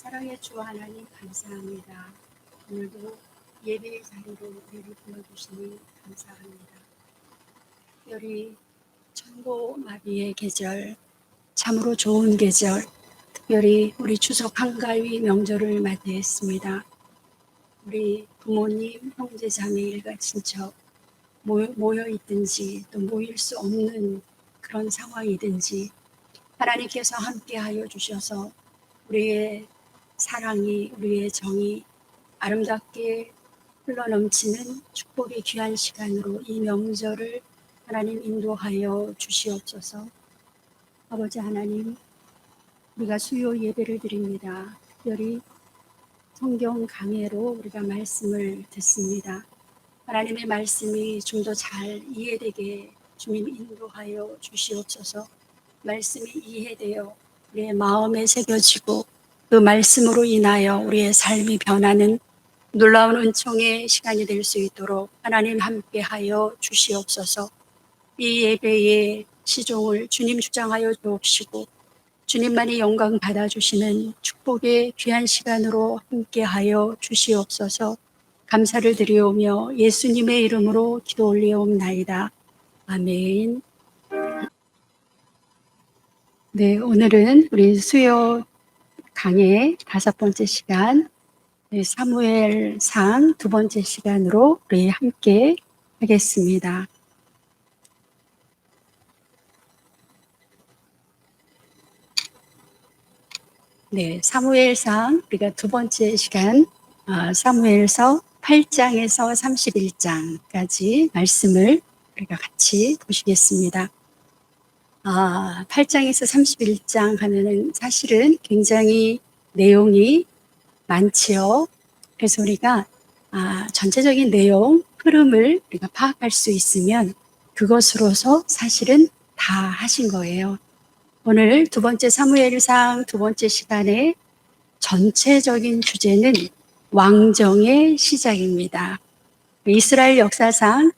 사랑의 주 하나님 감사합니다. 오늘도 예배의 자리로 우리를 불러주시니 감사합니다. 특별히 천고마비의 계절, 참으로 좋은 계절, 특별히 우리 추석 한가위 명절을 맞이했습니다. 우리 부모님, 형제, 자매, 일가, 친척 모여 있든지 또 모일 수 없는 그런 상황이든지 하나님께서 함께하여 주셔서 우리의 사랑이, 우리의 정이 아름답게 흘러넘치는 축복의 귀한 시간으로 이 명절을 하나님 인도하여 주시옵소서. 아버지 하나님, 우리가 수요 예배를 드립니다. 특별히 성경 강해로 우리가 말씀을 듣습니다. 하나님의 말씀이 좀 더 잘 이해되게 주님 인도하여 주시옵소서. 말씀이 이해되어 우리의 마음에 새겨지고 그 말씀으로 인하여 우리의 삶이 변하는 놀라운 은총의 시간이 될 수 있도록 하나님 함께하여 주시옵소서. 이 예배의 시종을 주님 주장하여 주옵시고 주님만이 영광 받아주시는 축복의 귀한 시간으로 함께하여 주시옵소서. 감사를 드리오며 예수님의 이름으로 기도 올리옵나이다. 아멘. 네, 오늘은 우리 수요 강의 5번째 시간, 사무엘상 2번째 시간으로 우리 함께 하겠습니다. 네, 사무엘상 우리가 2번째 시간, 사무엘서 8장에서 31장까지 말씀을 우리가 같이 보시겠습니다. 8장에서 31장 하면은 사실은 굉장히 내용이 많지요. 그래서 우리가 전체적인 내용, 흐름을 우리가 파악할 수 있으면 그것으로서 사실은 다 하신 거예요. 오늘 2번째 사무엘상 2번째 시간의 전체적인 주제는 왕정의 시작입니다. 이스라엘 역사상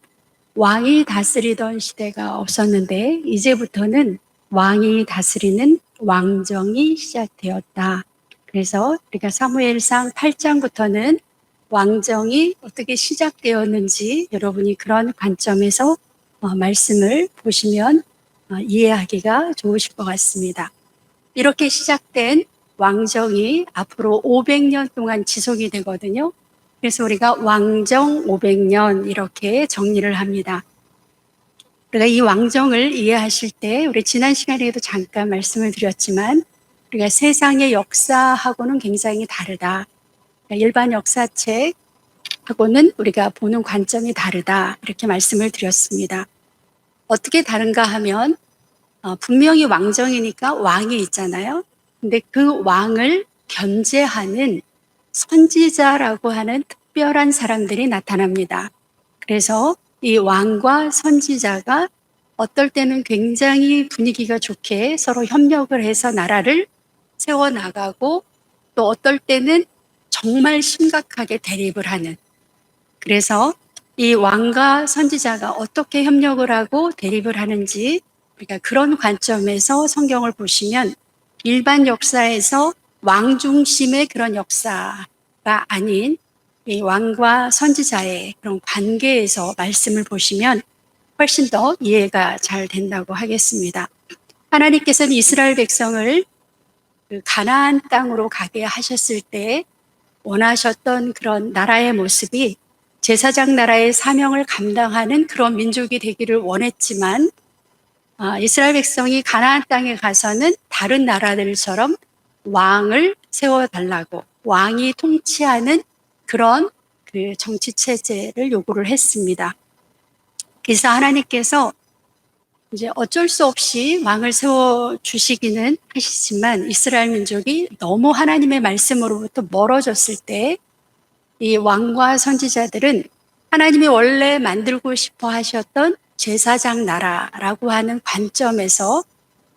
왕이 다스리던 시대가 없었는데 이제부터는 왕이 다스리는 왕정이 시작되었다. 그래서 우리가 사무엘상 8장부터는 왕정이 어떻게 시작되었는지 여러분이 그런 관점에서 말씀을 보시면 이해하기가 좋으실 것 같습니다. 이렇게 시작된 왕정이 앞으로 500년 동안 지속이 되거든요. 그래서 우리가 왕정 500년 이렇게 정리를 합니다. 우리가 이 왕정을 이해하실 때 우리 지난 시간에도 잠깐 말씀을 드렸지만 우리가 세상의 역사하고는 굉장히 다르다. 일반 역사책하고는 우리가 보는 관점이 다르다. 이렇게 말씀을 드렸습니다. 어떻게 다른가 하면 분명히 왕정이니까 왕이 있잖아요. 근데 그 왕을 견제하는 선지자라고 하는 특별한 사람들이 나타납니다. 그래서 이 왕과 선지자가 어떨 때는 굉장히 분위기가 좋게 서로 협력을 해서 나라를 세워나가고 또 어떨 때는 정말 심각하게 대립을 하는, 그래서 이 왕과 선지자가 어떻게 협력을 하고 대립을 하는지 우리가 그런 관점에서 성경을 보시면 일반 역사에서 왕 중심의 그런 역사가 아닌 이 왕과 선지자의 그런 관계에서 말씀을 보시면 훨씬 더 이해가 잘 된다고 하겠습니다. 하나님께서는 이스라엘 백성을 그 가나안 땅으로 가게 하셨을 때 원하셨던 그런 나라의 모습이 제사장 나라의 사명을 감당하는 그런 민족이 되기를 원했지만 이스라엘 백성이 가나안 땅에 가서는 다른 나라들처럼 왕을 세워달라고 왕이 통치하는 그런 그 정치 체제를 요구를 했습니다. 그래서 하나님께서 이제 어쩔 수 없이 왕을 세워 주시기는 하시지만 이스라엘 민족이 너무 하나님의 말씀으로부터 멀어졌을 때 이 왕과 선지자들은 하나님이 원래 만들고 싶어 하셨던 제사장 나라라고 하는 관점에서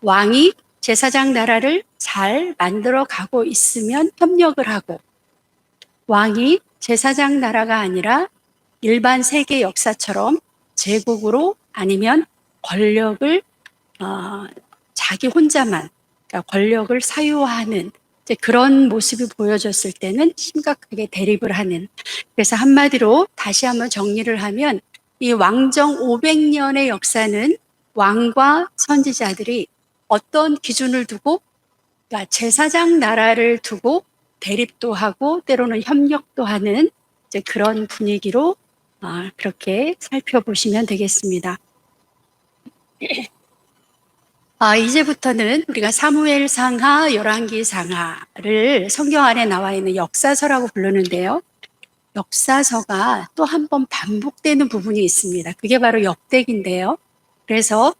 왕이 제사장 나라를 잘 만들어 가고 있으면 협력을 하고, 왕이 제사장 나라가 아니라 일반 세계 역사처럼 제국으로 아니면 권력을 자기 혼자만, 그러니까 권력을 사유하는 이제 그런 모습이 보여졌을 때는 심각하게 대립을 하는. 그래서 한마디로 다시 한번 정리를 하면 이 왕정 500년의 역사는 왕과 선지자들이 어떤 기준을 두고, 그러니까 제사장 나라를 두고 대립도 하고 때로는 협력도 하는 이제 그런 분위기로 그렇게 살펴보시면 되겠습니다. 이제부터는 우리가 사무엘상하, 열왕기상하를 성경 안에 나와 있는 역사서라고 부르는데요. 역사서가 또 한 번 반복되는 부분이 있습니다. 그게 바로 역대기인데요. 그래서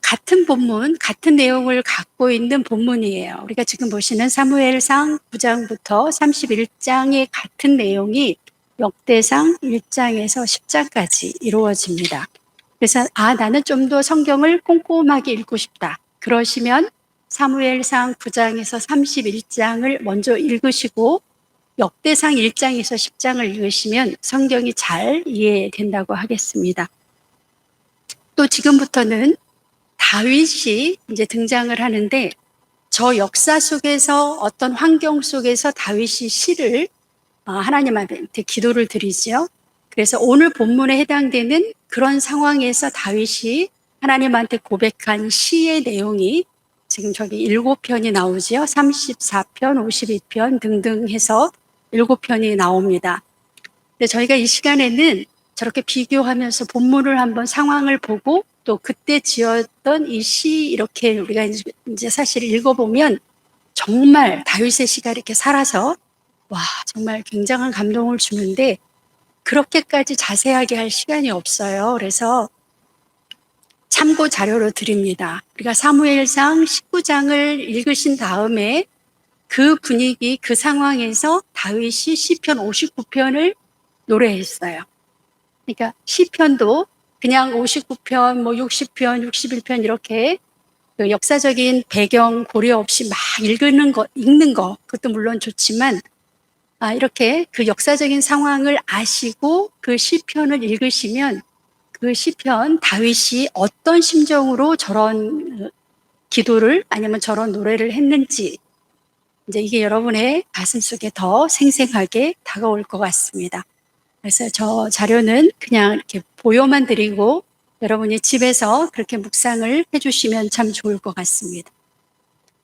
같은 본문, 같은 내용을 갖고 있는 본문이에요. 우리가 지금 보시는 사무엘상 9장부터 31장의 같은 내용이 역대상 1장에서 10장까지 이루어집니다. 그래서 나는 좀 더 성경을 꼼꼼하게 읽고 싶다. 그러시면 사무엘상 9장에서 31장을 먼저 읽으시고 역대상 1장에서 10장을 읽으시면 성경이 잘 이해된다고 하겠습니다. 또 지금부터는 다윗이 이제 등장을 하는데, 저 역사 속에서 어떤 환경 속에서 다윗이 시를 하나님한테 기도를 드리죠. 그래서 오늘 본문에 해당되는 그런 상황에서 다윗이 하나님한테 고백한 시의 내용이 지금 저기 7편이 나오지요. 34편, 52편 등등 해서 7편이 나옵니다. 근데 저희가 이 시간에는 저렇게 비교하면서 본문을 한번 상황을 보고 또 그때 지었던 이 시 이렇게 우리가 이제 사실 읽어보면 정말 다윗의 시가 이렇게 살아서 와, 정말 굉장한 감동을 주는데 그렇게까지 자세하게 할 시간이 없어요. 그래서 참고 자료로 드립니다. 우리가 사무엘상 19장을 읽으신 다음에 그 분위기, 그 상황에서 다윗이 시편 59편을 노래했어요. 그러니까 시편도 그냥 59편, 뭐 60편, 61편 이렇게 그 역사적인 배경 고려 없이 막 읽는 거, 그것도 물론 좋지만 이렇게 그 역사적인 상황을 아시고 그 시편을 읽으시면 그 시편 다윗이 어떤 심정으로 저런 기도를 아니면 저런 노래를 했는지 이제 이게 여러분의 가슴속에 더 생생하게 다가올 것 같습니다. 그래서 저 자료는 그냥 이렇게 보여만 드리고 여러분이 집에서 그렇게 묵상을 해주시면 참 좋을 것 같습니다.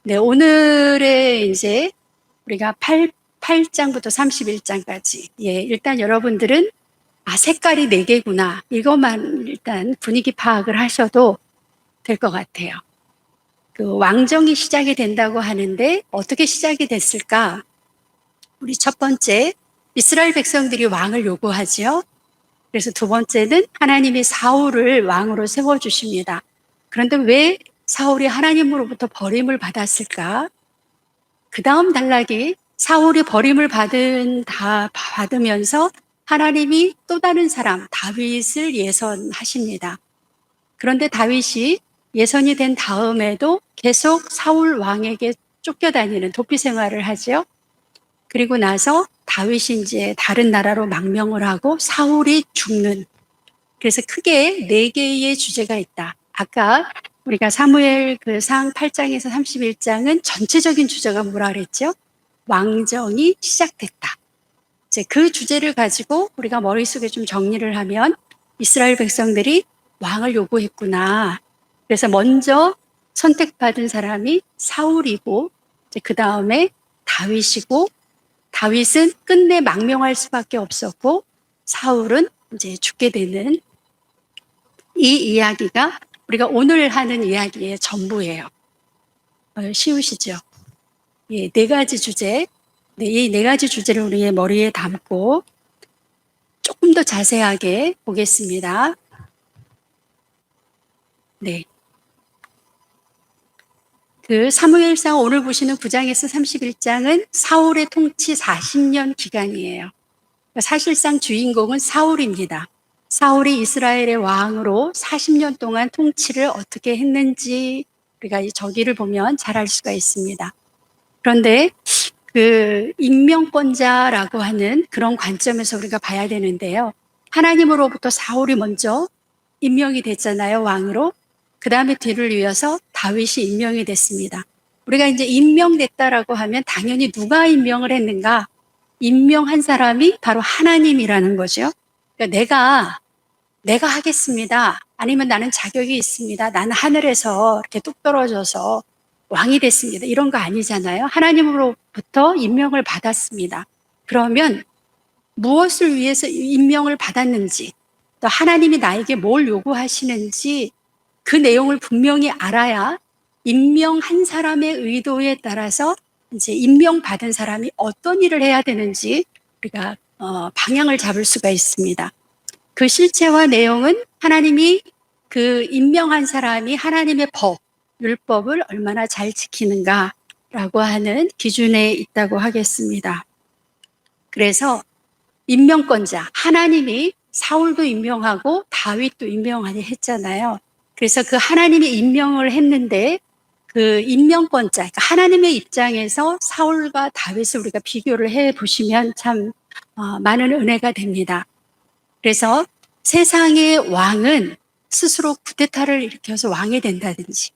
네, 오늘의 이제 우리가 8장부터 31장까지. 예, 일단 여러분들은 색깔이 4개구나. 이것만 일단 분위기 파악을 하셔도 될 것 같아요. 그 왕정이 시작이 된다고 하는데 어떻게 시작이 됐을까? 우리 첫 번째, 이스라엘 백성들이 왕을 요구하지요. 그래서 두 번째는 하나님이 사울을 왕으로 세워주십니다. 그런데 왜 사울이 하나님으로부터 버림을 받았을까? 그 다음 단락이 사울이 버림을 받으면서 하나님이 또 다른 사람, 다윗을 예선하십니다. 그런데 다윗이 예선이 된 다음에도 계속 사울 왕에게 쫓겨다니는 도피 생활을 하죠. 그리고 나서 다윗이 이제 다른 나라로 망명을 하고 사울이 죽는. 그래서 크게 4개의 주제가 있다. 아까 우리가 사무엘 그 상 8장에서 31장은 전체적인 주제가 뭐라 그랬죠? 왕정이 시작됐다. 이제 그 주제를 가지고 우리가 머릿속에 좀 정리를 하면 이스라엘 백성들이 왕을 요구했구나. 그래서 먼저 선택받은 사람이 사울이고 이제 그 다음에 다윗이고 다윗은 끝내 망명할 수밖에 없었고 사울은 이제 죽게 되는 이 이야기가 우리가 오늘 하는 이야기의 전부예요. 쉬우시죠? 예, 4가지 주제. 네, 이 4가지 주제를 우리의 머리에 담고 조금 더 자세하게 보겠습니다. 네. 그 사무엘상 오늘 보시는 9장에서 31장은 사울의 통치 40년 기간이에요. 사실상 주인공은 사울입니다. 사울이 이스라엘의 왕으로 40년 동안 통치를 어떻게 했는지 우리가 저기를 보면 잘 알 수가 있습니다. 그런데 그 임명권자라고 하는 그런 관점에서 우리가 봐야 되는데요. 하나님으로부터 사울이 먼저 임명이 됐잖아요, 왕으로. 그 다음에 뒤를 이어서 다윗이 임명이 됐습니다. 우리가 이제 임명됐다라고 하면 당연히 누가 임명을 했는가? 임명한 사람이 바로 하나님이라는 거죠. 그러니까 내가 하겠습니다. 아니면 나는 자격이 있습니다. 나는 하늘에서 이렇게 뚝 떨어져서 왕이 됐습니다. 이런 거 아니잖아요. 하나님으로부터 임명을 받았습니다. 그러면 무엇을 위해서 임명을 받았는지, 또 하나님이 나에게 뭘 요구하시는지 그 내용을 분명히 알아야 임명한 사람의 의도에 따라서 이제 임명받은 사람이 어떤 일을 해야 되는지 우리가 방향을 잡을 수가 있습니다. 그 실체와 내용은 하나님이 그 임명한 사람이 하나님의 법, 율법을 얼마나 잘 지키는가라고 하는 기준에 있다고 하겠습니다. 그래서 임명권자, 하나님이 사울도 임명하고 다윗도 임명하니 했잖아요. 그래서 그 하나님이 임명을 했는데 그 임명권자, 그러니까 하나님의 입장에서 사울과 다윗을 우리가 비교를 해 보시면 참 많은 은혜가 됩니다. 그래서 세상의 왕은 스스로 쿠데타를 일으켜서 왕이 된다든지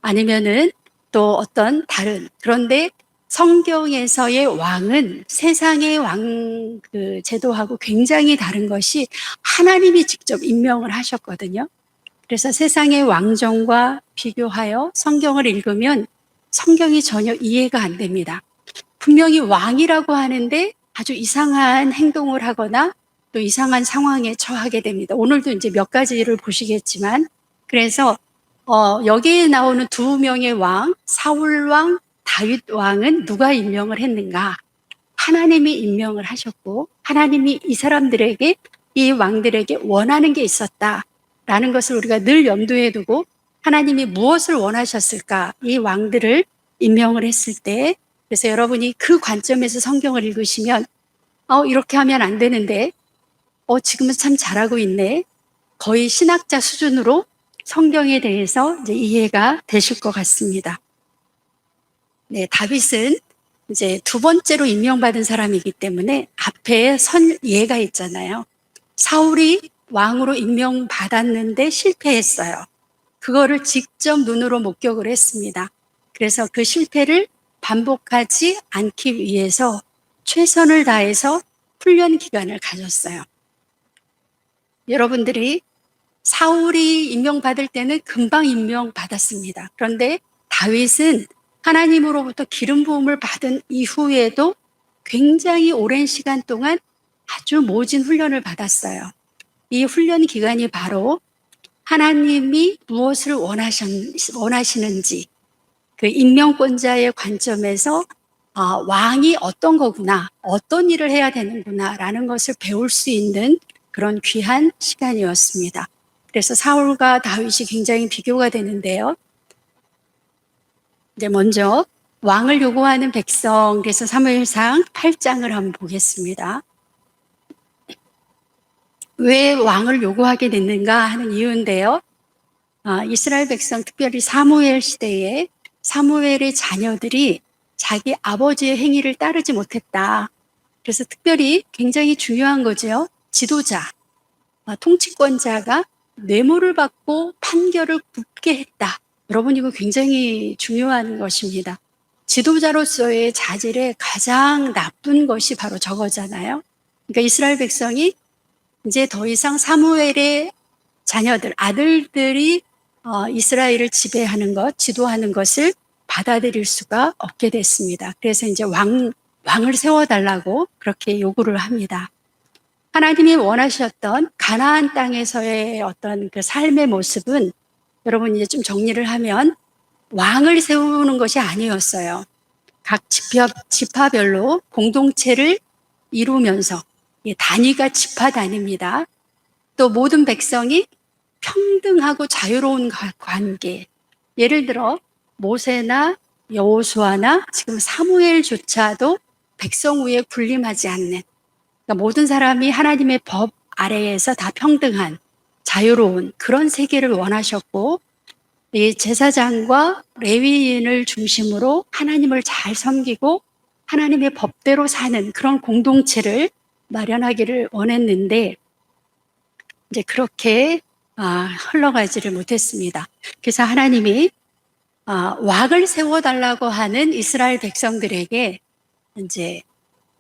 아니면은 또 어떤 다른, 그런데 성경에서의 왕은 세상의 왕 그 제도하고 굉장히 다른 것이 하나님이 직접 임명을 하셨거든요. 그래서 세상의 왕정과 비교하여 성경을 읽으면 성경이 전혀 이해가 안 됩니다. 분명히 왕이라고 하는데 아주 이상한 행동을 하거나 또 이상한 상황에 처하게 됩니다. 오늘도 이제 몇 가지를 보시겠지만, 그래서 여기에 나오는 두 명의 왕, 사울 왕, 다윗 왕은 누가 임명을 했는가? 하나님이 임명을 하셨고 하나님이 이 사람들에게, 이 왕들에게 원하는 게 있었다라는 것을 우리가 늘 염두에 두고 하나님이 무엇을 원하셨을까? 이 왕들을 임명을 했을 때, 그래서 여러분이 그 관점에서 성경을 읽으시면 이렇게 하면 안 되는데 지금은 참 잘하고 있네. 거의 신학자 수준으로 성경에 대해서 이제 이해가 되실 것 같습니다. 네, 다윗은 이제 두 번째로 임명받은 사람이기 때문에 앞에 선 예가 있잖아요. 사울이 왕으로 임명받았는데 실패했어요. 그거를 직접 눈으로 목격을 했습니다. 그래서 그 실패를 반복하지 않기 위해서 최선을 다해서 훈련 기간을 가졌어요. 여러분들이 사울이 임명받을 때는 금방 임명받았습니다. 그런데 다윗은 하나님으로부터 기름 부음을 받은 이후에도 굉장히 오랜 시간 동안 아주 모진 훈련을 받았어요. 이 훈련 기간이 바로 하나님이 무엇을 원하시는지 그 임명권자의 관점에서 왕이 어떤 거구나, 어떤 일을 해야 되는구나라는 것을 배울 수 있는 그런 귀한 시간이었습니다. 그래서 사울과 다윗이 굉장히 비교가 되는데요. 이제 먼저 왕을 요구하는 백성, 그래서 사무엘상 8장을 한번 보겠습니다. 왜 왕을 요구하게 됐는가 하는 이유인데요. 이스라엘 백성, 특별히 사무엘 시대에 사무엘의 자녀들이 자기 아버지의 행위를 따르지 못했다. 그래서 특별히 굉장히 중요한 거죠. 지도자, 통치권자가 뇌물을 받고 판결을 굽게 했다. 여러분, 이거 굉장히 중요한 것입니다. 지도자로서의 자질에 가장 나쁜 것이 바로 저거잖아요. 그러니까 이스라엘 백성이 이제 더 이상 사무엘의 자녀들, 아들들이 이스라엘을 지배하는 것, 지도하는 것을 받아들일 수가 없게 됐습니다. 그래서 이제 왕을 세워달라고 그렇게 요구를 합니다. 하나님이 원하셨던 가나안 땅에서의 어떤 그 삶의 모습은, 여러분 이제 좀 정리를 하면 왕을 세우는 것이 아니었어요. 각 지파별로 공동체를 이루면서, 단위가 지파 단위입니다. 또 모든 백성이 평등하고 자유로운 관계, 예를 들어 모세나 여호수아나 지금 사무엘조차도 백성 위에 군림하지 않는, 그러니까 모든 사람이 하나님의 법 아래에서 다 평등한 자유로운 그런 세계를 원하셨고, 이 제사장과 레위인을 중심으로 하나님을 잘 섬기고 하나님의 법대로 사는 그런 공동체를 마련하기를 원했는데 이제 그렇게 흘러가지를 못했습니다. 그래서 하나님이 왕을 세워달라고 하는 이스라엘 백성들에게 이제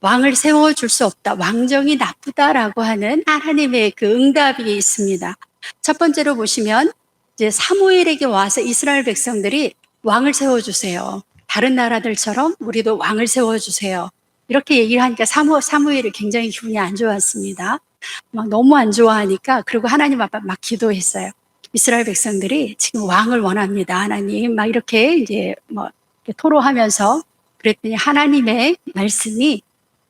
왕을 세워줄 수 없다. 왕정이 나쁘다라고 하는 하나님의 그 응답이 있습니다. 첫 번째로 보시면 이제 사무엘에게 와서 이스라엘 백성들이 왕을 세워주세요. 다른 나라들처럼 우리도 왕을 세워주세요. 이렇게 얘기를 하니까 사무엘이 굉장히 기분이 안 좋았습니다. 막 너무 안 좋아하니까 그리고 하나님 앞에 막 기도했어요. 이스라엘 백성들이 지금 왕을 원합니다. 하나님 막 이렇게 이제 뭐 이렇게 토로하면서 그랬더니 하나님의 말씀이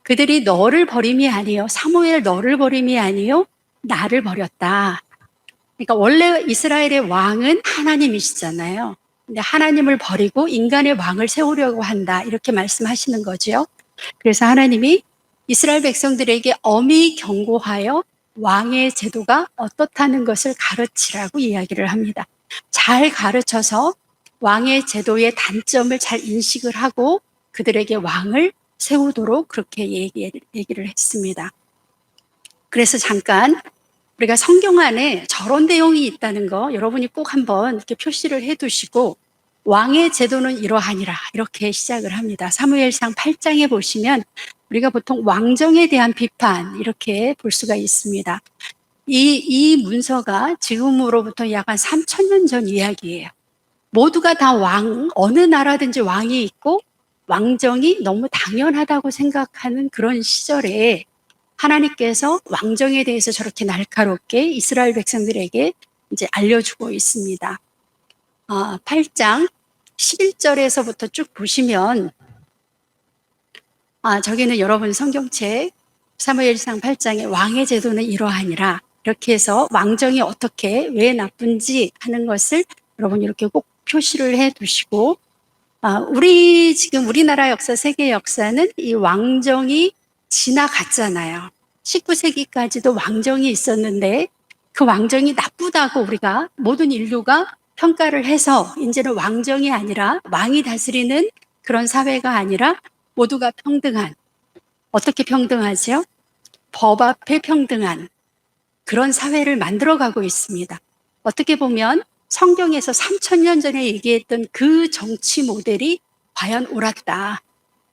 그들이 너를 버림이 아니요 사무엘 너를 버림이 아니요 나를 버렸다. 그러니까 원래 이스라엘의 왕은 하나님이시잖아요. 근데 하나님을 버리고 인간의 왕을 세우려고 한다. 이렇게 말씀하시는 거죠. 그래서 하나님이 이스라엘 백성들에게 엄히 경고하여 왕의 제도가 어떻다는 것을 가르치라고 이야기를 합니다. 잘 가르쳐서 왕의 제도의 단점을 잘 인식을 하고 그들에게 왕을 세우도록 그렇게 얘기를 했습니다. 그래서 잠깐 우리가 성경 안에 저런 내용이 있다는 거 여러분이 꼭 한번 이렇게 표시를 해두시고 왕의 제도는 이러하니라 이렇게 시작을 합니다. 사무엘상 8장에 보시면 우리가 보통 왕정에 대한 비판 이렇게 볼 수가 있습니다. 이 문서가 지금으로부터 약 한 3,000년 전 이야기예요. 모두가 다 어느 나라든지 왕이 있고 왕정이 너무 당연하다고 생각하는 그런 시절에 하나님께서 왕정에 대해서 저렇게 날카롭게 이스라엘 백성들에게 이제 알려주고 있습니다. 8장 11절에서부터 쭉 보시면 저기는 여러분 성경책 사무엘상 8장에 왕의 제도는 이러하니라 이렇게 해서 왕정이 어떻게 왜 나쁜지 하는 것을 여러분 이렇게 꼭 표시를 해 두시고 지금 우리나라 역사 세계 역사는 이 왕정이 지나갔잖아요. 19세기까지도 왕정이 있었는데 그 왕정이 나쁘다고 우리가 모든 인류가 평가를 해서 이제는 왕정이 아니라 왕이 다스리는 그런 사회가 아니라 모두가 평등한 어떻게 평등하죠? 법 앞에 평등한 그런 사회를 만들어가고 있습니다. 어떻게 보면 성경에서 3,000년 전에 얘기했던 그 정치 모델이 과연 옳았다.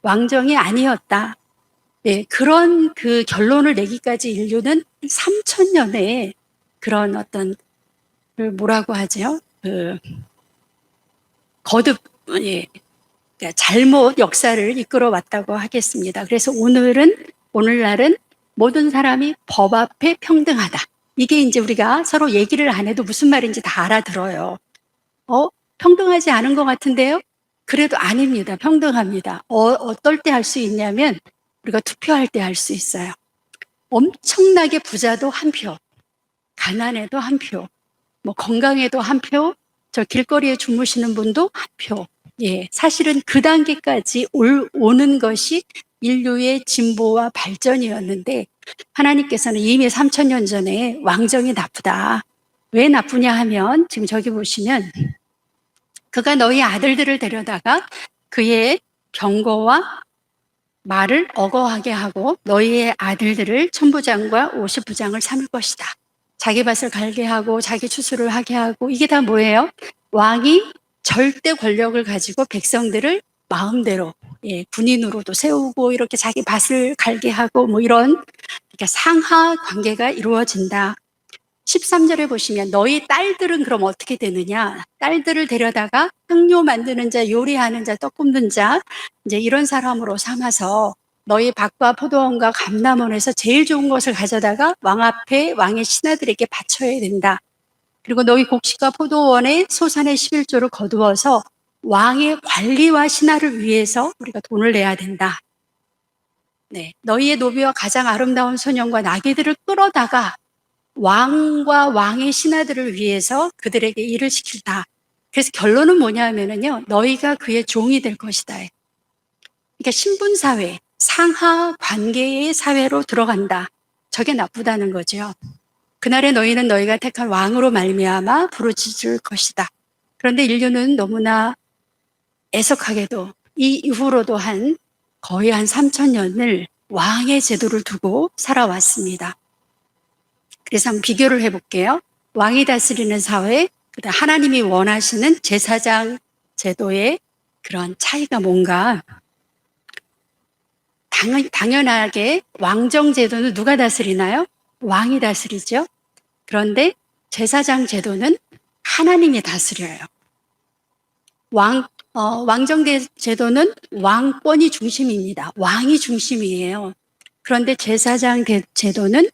왕정이 아니었다. 네, 그런 그 결론을 내기까지 인류는 3,000년의 그런 어떤 뭐라고 하죠? 거듭 잘못 역사를 이끌어 왔다고 하겠습니다. 그래서 오늘날은 모든 사람이 법 앞에 평등하다. 이게 이제 우리가 서로 얘기를 안 해도 무슨 말인지 다 알아들어요. 평등하지 않은 것 같은데요? 그래도 아닙니다. 평등합니다. 어떨 때 할 수 있냐면 우리가 투표할 때 할 수 있어요. 엄청나게 부자도 한 표, 가난해도 한 표, 뭐 건강해도 한 표, 저 길거리에 주무시는 분도 한 표. 예, 사실은 그 단계까지 오는 것이 인류의 진보와 발전이었는데 하나님께서는 이미 3,000년 전에 왕정이 나쁘다. 왜 나쁘냐 하면 지금 저기 보시면 그가 너희 아들들을 데려다가 그의 병거와 말을 어거하게 하고 너희의 아들들을 천부장과 50부장을 삼을 것이다. 자기 밭을 갈게 하고 자기 추수를 하게 하고 이게 다 뭐예요? 왕이 절대 권력을 가지고 백성들을 마음대로 군인으로도 세우고 이렇게 자기 밭을 갈게 하고 뭐 이런 그러니까 상하 관계가 이루어진다. 13절에 보시면 너희 딸들은 그럼 어떻게 되느냐? 딸들을 데려다가 향료 만드는 자, 요리하는 자, 떡 굽는 자 이제 이런 사람으로 삼아서 너희 밭과 포도원과 감람원에서 제일 좋은 것을 가져다가 왕 앞에 왕의 신하들에게 바쳐야 된다. 그리고 너희 곡식과 포도원의 소산의 11조를 거두어서 왕의 관리와 신하를 위해서 우리가 돈을 내야 된다. 네, 너희의 노비와 가장 아름다운 소년과 나귀들을 끌어다가 왕과 왕의 신하들을 위해서 그들에게 일을 시킬다. 그래서 결론은 뭐냐면요, 너희가 그의 종이 될 것이다. 그러니까 신분사회, 상하 관계의 사회로 들어간다. 저게 나쁘다는 거죠. 그날에 너희는 너희가 택한 왕으로 말미암아 부르짖을 것이다. 그런데 인류는 너무나 애석하게도 이 이후로도 거의 한 3,000년을 왕의 제도를 두고 살아왔습니다. 그래서 한번 비교를 해볼게요. 왕이 다스리는 사회, 그다음 하나님이 원하시는 제사장 제도의 그런 차이가 뭔가, 당연하게 왕정 제도는 누가 다스리나요? 왕이 다스리죠. 그런데 제사장 제도는 하나님이 다스려요. 왕정 제도는 왕권이 중심입니다. 왕이 중심이에요. 그런데 제사장 제도는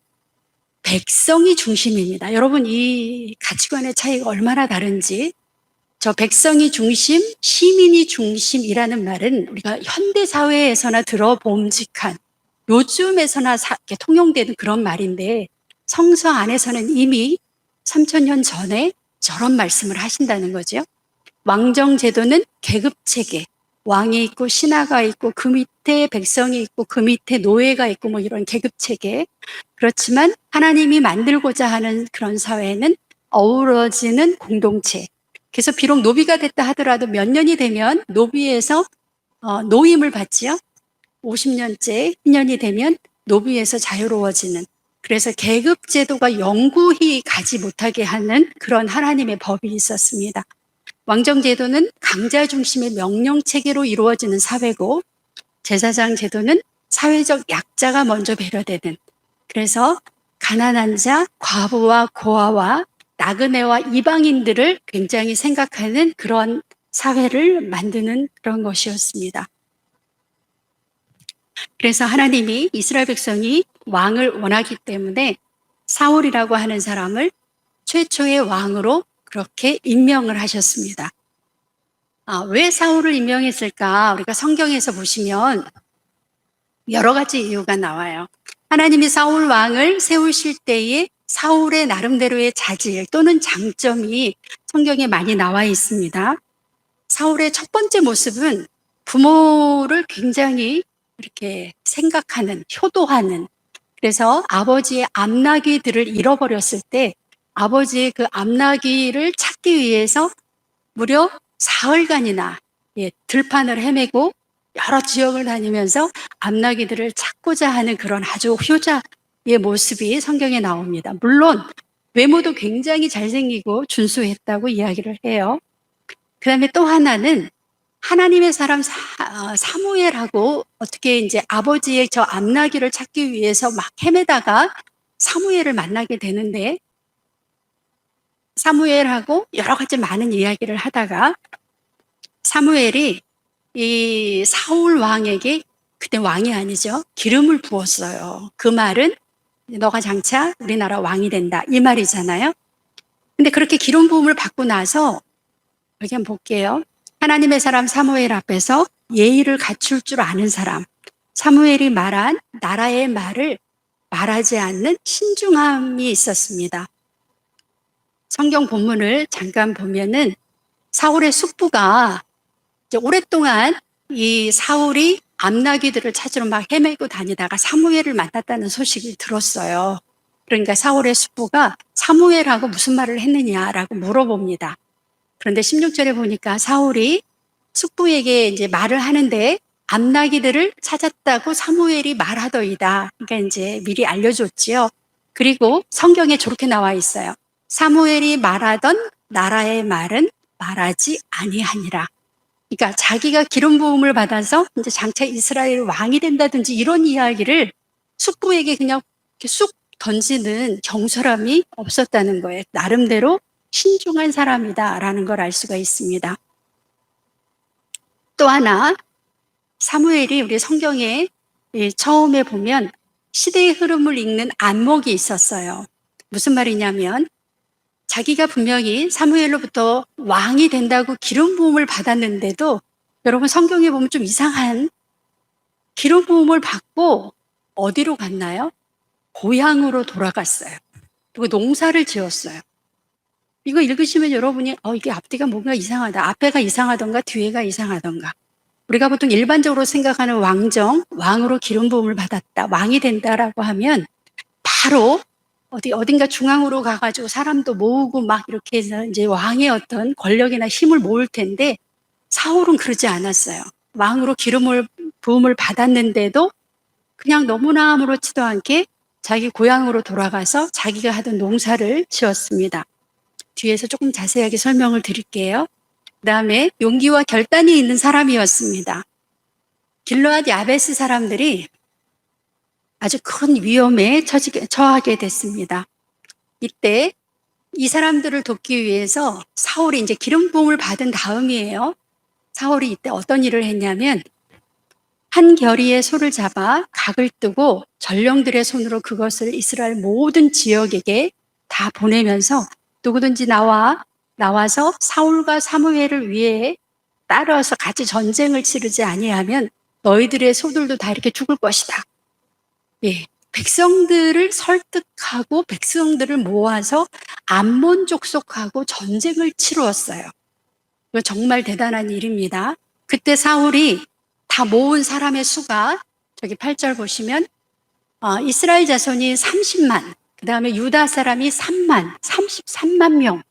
백성이 중심입니다. 여러분, 이 가치관의 차이가 얼마나 다른지. 저 백성이 중심, 시민이 중심이라는 말은 우리가 현대 사회에서나 들어봄직한, 요즘에서나 이렇게 통용되는 그런 말인데, 성서 안에서는 이미 3000년 전에 저런 말씀을 하신다는 거죠. 왕정 제도는 계급 체계, 왕이 있고 신하가 있고 그 밑에 백성이 있고 그 밑에 노예가 있고 뭐 이런 계급 체계. 그렇지만 하나님이 만들고자 하는 그런 사회는 어우러지는 공동체. 그래서 비록 노비가 됐다 하더라도 몇 년이 되면 노비에서 노임을 받지요. 50년째 1년이 되면 노비에서 자유로워지는, 그래서 계급 제도가 영구히 가지 못하게 하는 그런 하나님의 법이 있었습니다. 왕정 제도는 강자 중심의 명령 체계로 이루어지는 사회고, 제사장 제도는 사회적 약자가 먼저 배려되는, 그래서 가난한 자, 과부와 고아와 나그네와 이방인들을 굉장히 생각하는 그런 사회를 만드는 그런 것이었습니다. 그래서 하나님이 이스라엘 백성이 왕을 원하기 때문에 사울이라고 하는 사람을 최초의 왕으로 그렇게 임명을 하셨습니다. 왜 사울을 임명했을까? 우리가 성경에서 보시면 여러 가지 이유가 나와요. 하나님이 사울 왕을 세우실 때에 사울의 나름대로의 자질 또는 장점이 성경에 많이 나와 있습니다. 사울의 첫 번째 모습은 부모를 굉장히 이렇게 생각하는, 효도하는, 그래서 아버지의 암나귀들을 잃어버렸을 때 아버지의 그 암나귀를 찾기 위해서 무려 사흘간이나 들판을 헤매고 여러 지역을 다니면서 암나귀들을 찾고자 하는 그런 아주 효자의 모습이 성경에 나옵니다. 물론 외모도 굉장히 잘생기고 준수했다고 이야기를 해요. 그 다음에 또 하나는 하나님의 사람 사무엘하고 어떻게 이제 아버지의 저 암나귀를 찾기 위해서 막 헤매다가 사무엘을 만나게 되는데, 사무엘하고 여러 가지 많은 이야기를 하다가 사무엘이 이 사울 왕에게, 그때 왕이 아니죠, 기름을 부었어요. 그 말은 너가 장차 우리나라 왕이 된다 이 말이잖아요. 근데 그렇게 기름 부음을 받고 나서 여기 한번 볼게요. 하나님의 사람 사무엘 앞에서 예의를 갖출 줄 아는 사람, 사무엘이 말한 나라의 말을 말하지 않는 신중함이 있었습니다. 성경 본문을 잠깐 보면은 사울의 숙부가 이제 오랫동안 이 사울이 암나귀들을 찾으러 막 헤매고 다니다가 사무엘을 만났다는 소식을 들었어요. 그러니까 사울의 숙부가 사무엘하고 무슨 말을 했느냐라고 물어봅니다. 그런데 16절에 보니까 사울이 숙부에게 이제 말을 하는데 암나귀들을 찾았다고 사무엘이 말하더이다. 그러니까 이제 미리 알려줬지요. 그리고 성경에 저렇게 나와 있어요. 사무엘이 말하던 나라의 말은 말하지 아니하니라. 그러니까 자기가 기름 부음을 받아서 이제 장차 이스라엘 왕이 된다든지 이런 이야기를 숙부에게 그냥 이렇게 쑥 던지는 경솔함이 없었다는 거예요. 나름대로 신중한 사람이다라는 걸 알 수가 있습니다. 또 하나, 사무엘이 우리 성경에 처음에 보면 시대의 흐름을 읽는 안목이 있었어요. 무슨 말이냐면 자기가 분명히 사무엘로부터 왕이 된다고 기름 부음을 받았는데도, 여러분 성경에 보면 좀 이상한, 기름 부음을 받고 어디로 갔나요? 고향으로 돌아갔어요. 그리고 농사를 지었어요. 이거 읽으시면 여러분이 이게 앞뒤가 뭔가 이상하다, 앞에가 이상하던가 뒤에가 이상하던가. 우리가 보통 일반적으로 생각하는 왕으로 기름 부음을 받았다, 왕이 된다라고 하면 바로 어딘가 중앙으로 가가지고 사람도 모으고 막 이렇게 해서 이제 왕의 어떤 권력이나 힘을 모을 텐데, 사울은 그러지 않았어요. 왕으로 부음을 받았는데도 그냥 너무나 아무렇지도 않게 자기 고향으로 돌아가서 자기가 하던 농사를 지었습니다. 뒤에서 조금 자세하게 설명을 드릴게요. 그다음에 용기와 결단이 있는 사람이었습니다. 길르앗 야베스 사람들이 아주 큰 위험에 처하게 됐습니다. 이때 이 사람들을 돕기 위해서 사울이 이제 기름 부음을 받은 다음이에요. 사울이 이때 어떤 일을 했냐면 한 겨리의 소를 잡아 각을 뜨고 전령들의 손으로 그것을 이스라엘 모든 지역에게 다 보내면서 누구든지 나와서 사울과 사무엘을 위해 따라서 같이 전쟁을 치르지 아니하면 너희들의 소들도 다 이렇게 죽을 것이다. 예. 백성들을 설득하고 백성들을 모아서 암몬 족속하고 전쟁을 치루었어요. 이거 정말 대단한 일입니다. 그때 사울이 다 모은 사람의 수가 저기 8절 보시면 이스라엘 자손이 30만, 그 다음에 유다 사람이 3만, 33만 명.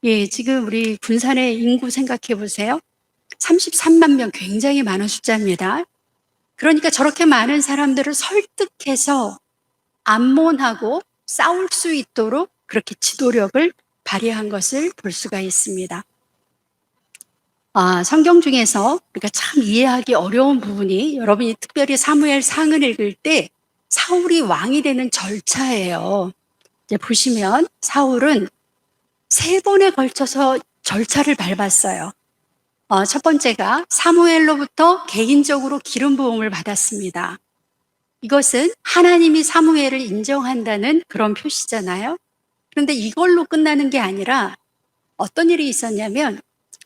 예, 지금 우리 군산의 인구 생각해 보세요. 33만 명, 굉장히 많은 숫자입니다. 그러니까 저렇게 많은 사람들을 설득해서 암몬하고 싸울 수 있도록 그렇게 지도력을 발휘한 것을 볼 수가 있습니다. 성경 중에서 우리가 참 이해하기 어려운 부분이 여러분이 특별히 사무엘 상을 읽을 때 사울이 왕이 되는 절차예요. 이제 보시면 사울은 3번에 걸쳐서 절차를 밟았어요. 첫 번째가 사무엘로부터 개인적으로 기름 부음을 받았습니다. 이것은 하나님이 사무엘을 인정한다는 그런 표시잖아요. 그런데 이걸로 끝나는 게 아니라 어떤 일이 있었냐면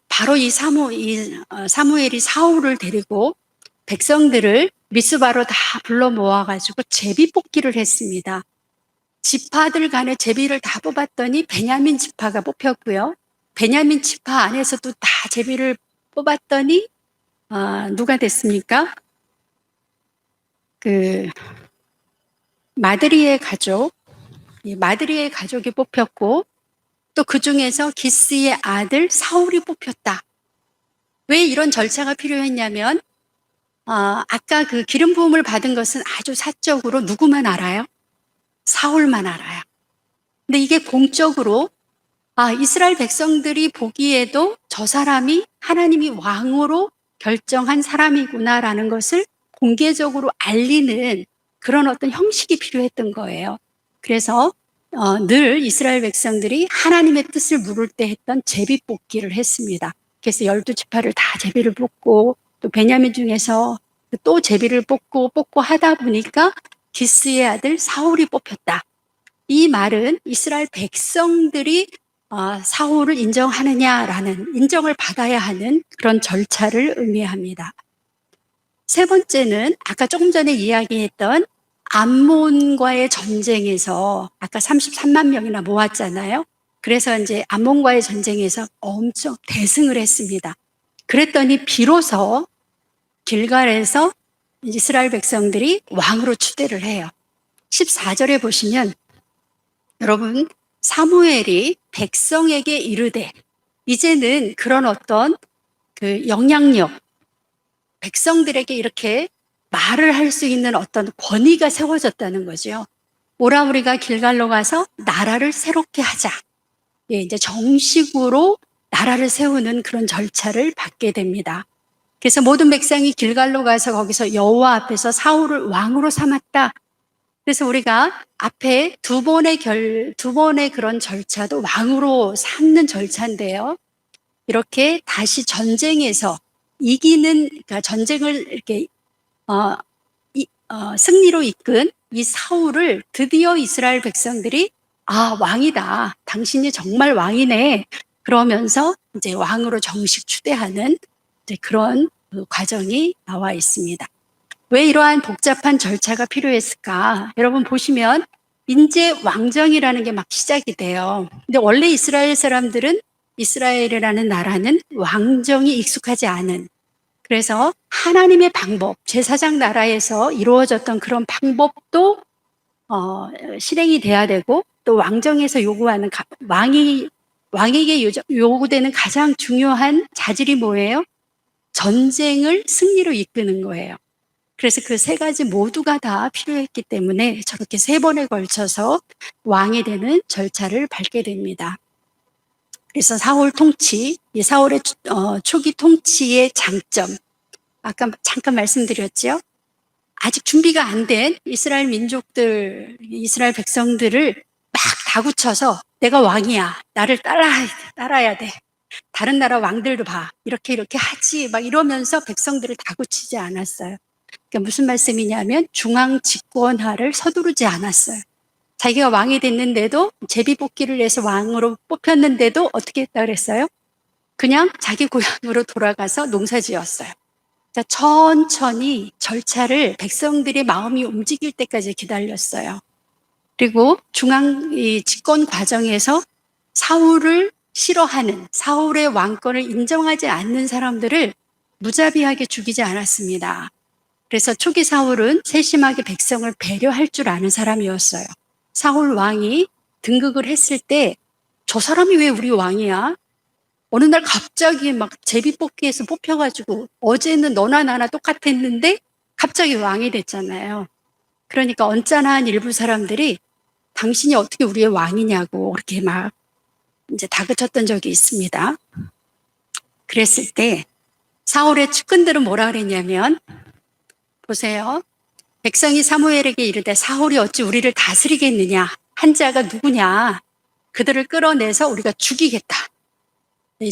바로 이 사무엘이 사울을 데리고 백성들을 미스바로 다 불러 모아가지고 제비 뽑기를 했습니다. 지파들 간에 제비를 다 뽑았더니 베냐민 지파가 뽑혔고요. 베냐민 지파 안에서도 다 제비를 뽑았더니 누가 됐습니까? 마드리의 가족이 뽑혔고 또 그 중에서 기스의 아들 사울이 뽑혔다. 왜 이런 절차가 필요했냐면 아까 그 기름 부음을 받은 것은 아주 사적으로 누구만 알아요? 사울만 알아요. 근데 이게 공적으로 이스라엘 백성들이 보기에도 저 사람이 하나님이 왕으로 결정한 사람이구나라는 것을 공개적으로 알리는 그런 어떤 형식이 필요했던 거예요. 그래서 늘 이스라엘 백성들이 하나님의 뜻을 물을 때 했던 제비 뽑기를 했습니다. 그래서 12지파를 다 제비를 뽑고 또 베냐민 중에서 또 제비를 뽑고 하다 보니까 기스의 아들 사울이 뽑혔다. 이 말은 이스라엘 백성들이 사울을 인정하느냐라는 인정을 받아야 하는 그런 절차를 의미합니다. 세 번째는 아까 조금 전에 이야기했던 암몬과의 전쟁에서 아까 33만 명이나 모았잖아요. 그래서 이제 암몬과의 전쟁에서 엄청 대승을 했습니다. 그랬더니 비로소 길갈에서 이스라엘 백성들이 왕으로 추대를 해요. 14절에 보시면 여러분 사무엘이 백성에게 이르되 이제는 그런 어떤 그 영향력 백성들에게 이렇게 말을 할 수 있는 어떤 권위가 세워졌다는 거죠. 오라 우리가 길갈로 가서 나라를 새롭게 하자. 예, 이제 정식으로 나라를 세우는 그런 절차를 받게 됩니다. 그래서 모든 백성이 길갈로 가서 거기서 여호와 앞에서 사울을 왕으로 삼았다. 그래서 우리가 앞에 두 번의 그런 절차도 왕으로 삼는 절차인데요. 이렇게 다시 전쟁에서 이기는, 그러니까 전쟁을 이렇게 승리로 이끈 이 사울을 드디어 이스라엘 백성들이 왕이다. 당신이 정말 왕이네. 그러면서 이제 왕으로 정식 추대하는 이제 그런 과정이 나와 있습니다. 왜 이러한 복잡한 절차가 필요했을까? 여러분 보시면 이제 왕정이라는 게 막 시작이 돼요. 근데 원래 이스라엘 사람들은 이스라엘이라는 나라는 왕정이 익숙하지 않은, 그래서 하나님의 방법, 제사장 나라에서 이루어졌던 그런 방법도 실행이 돼야 되고, 또 왕정에서 요구하는 왕에게 요구되는 가장 중요한 자질이 뭐예요? 전쟁을 승리로 이끄는 거예요. 그래서 그 세 가지 모두가 다 필요했기 때문에 저렇게 3번에 걸쳐서 왕이 되는 절차를 밟게 됩니다. 그래서 사울 통치, 이 사울의 초기 통치의 장점, 아까 잠깐 말씀드렸죠. 아직 준비가 안 된 이스라엘 민족들, 이스라엘 백성들을 막 다구쳐서 내가 왕이야. 나를 따라야 돼. 다른 나라 왕들도 봐. 이렇게 하지. 막 이러면서 백성들을 다구치지 않았어요. 그러니까 무슨 말씀이냐면 중앙 집권화를 서두르지 않았어요. 자기가 왕이 됐는데도 제비뽑기를 해서 왕으로 뽑혔는데도 어떻게 했다 그랬어요? 그냥 자기 고향으로 돌아가서 농사지었어요. 자, 천천히 절차를 백성들의 마음이 움직일 때까지 기다렸어요. 그리고 중앙 이 집권 과정에서 사울을 싫어하는, 사울의 왕권을 인정하지 않는 사람들을 무자비하게 죽이지 않았습니다. 그래서 초기 사울은 세심하게 백성을 배려할 줄 아는 사람이었어요. 사울 왕이 등극을 했을 때 저 사람이 왜 우리 왕이야? 어느 날 갑자기 막 제비뽑기에서 뽑혀가지고 어제는 너나 나나 똑같았는데 갑자기 왕이 됐잖아요. 그러니까 언짢아한 일부 사람들이 당신이 어떻게 우리의 왕이냐고 그렇게 막 이제 다그쳤던 적이 있습니다. 그랬을 때 사울의 측근들은 뭐라 그랬냐면, 보세요. 백성이 사무엘에게 이르되 사울이 어찌 우리를 다스리겠느냐? 한 자가 누구냐? 그들을 끌어내서 우리가 죽이겠다.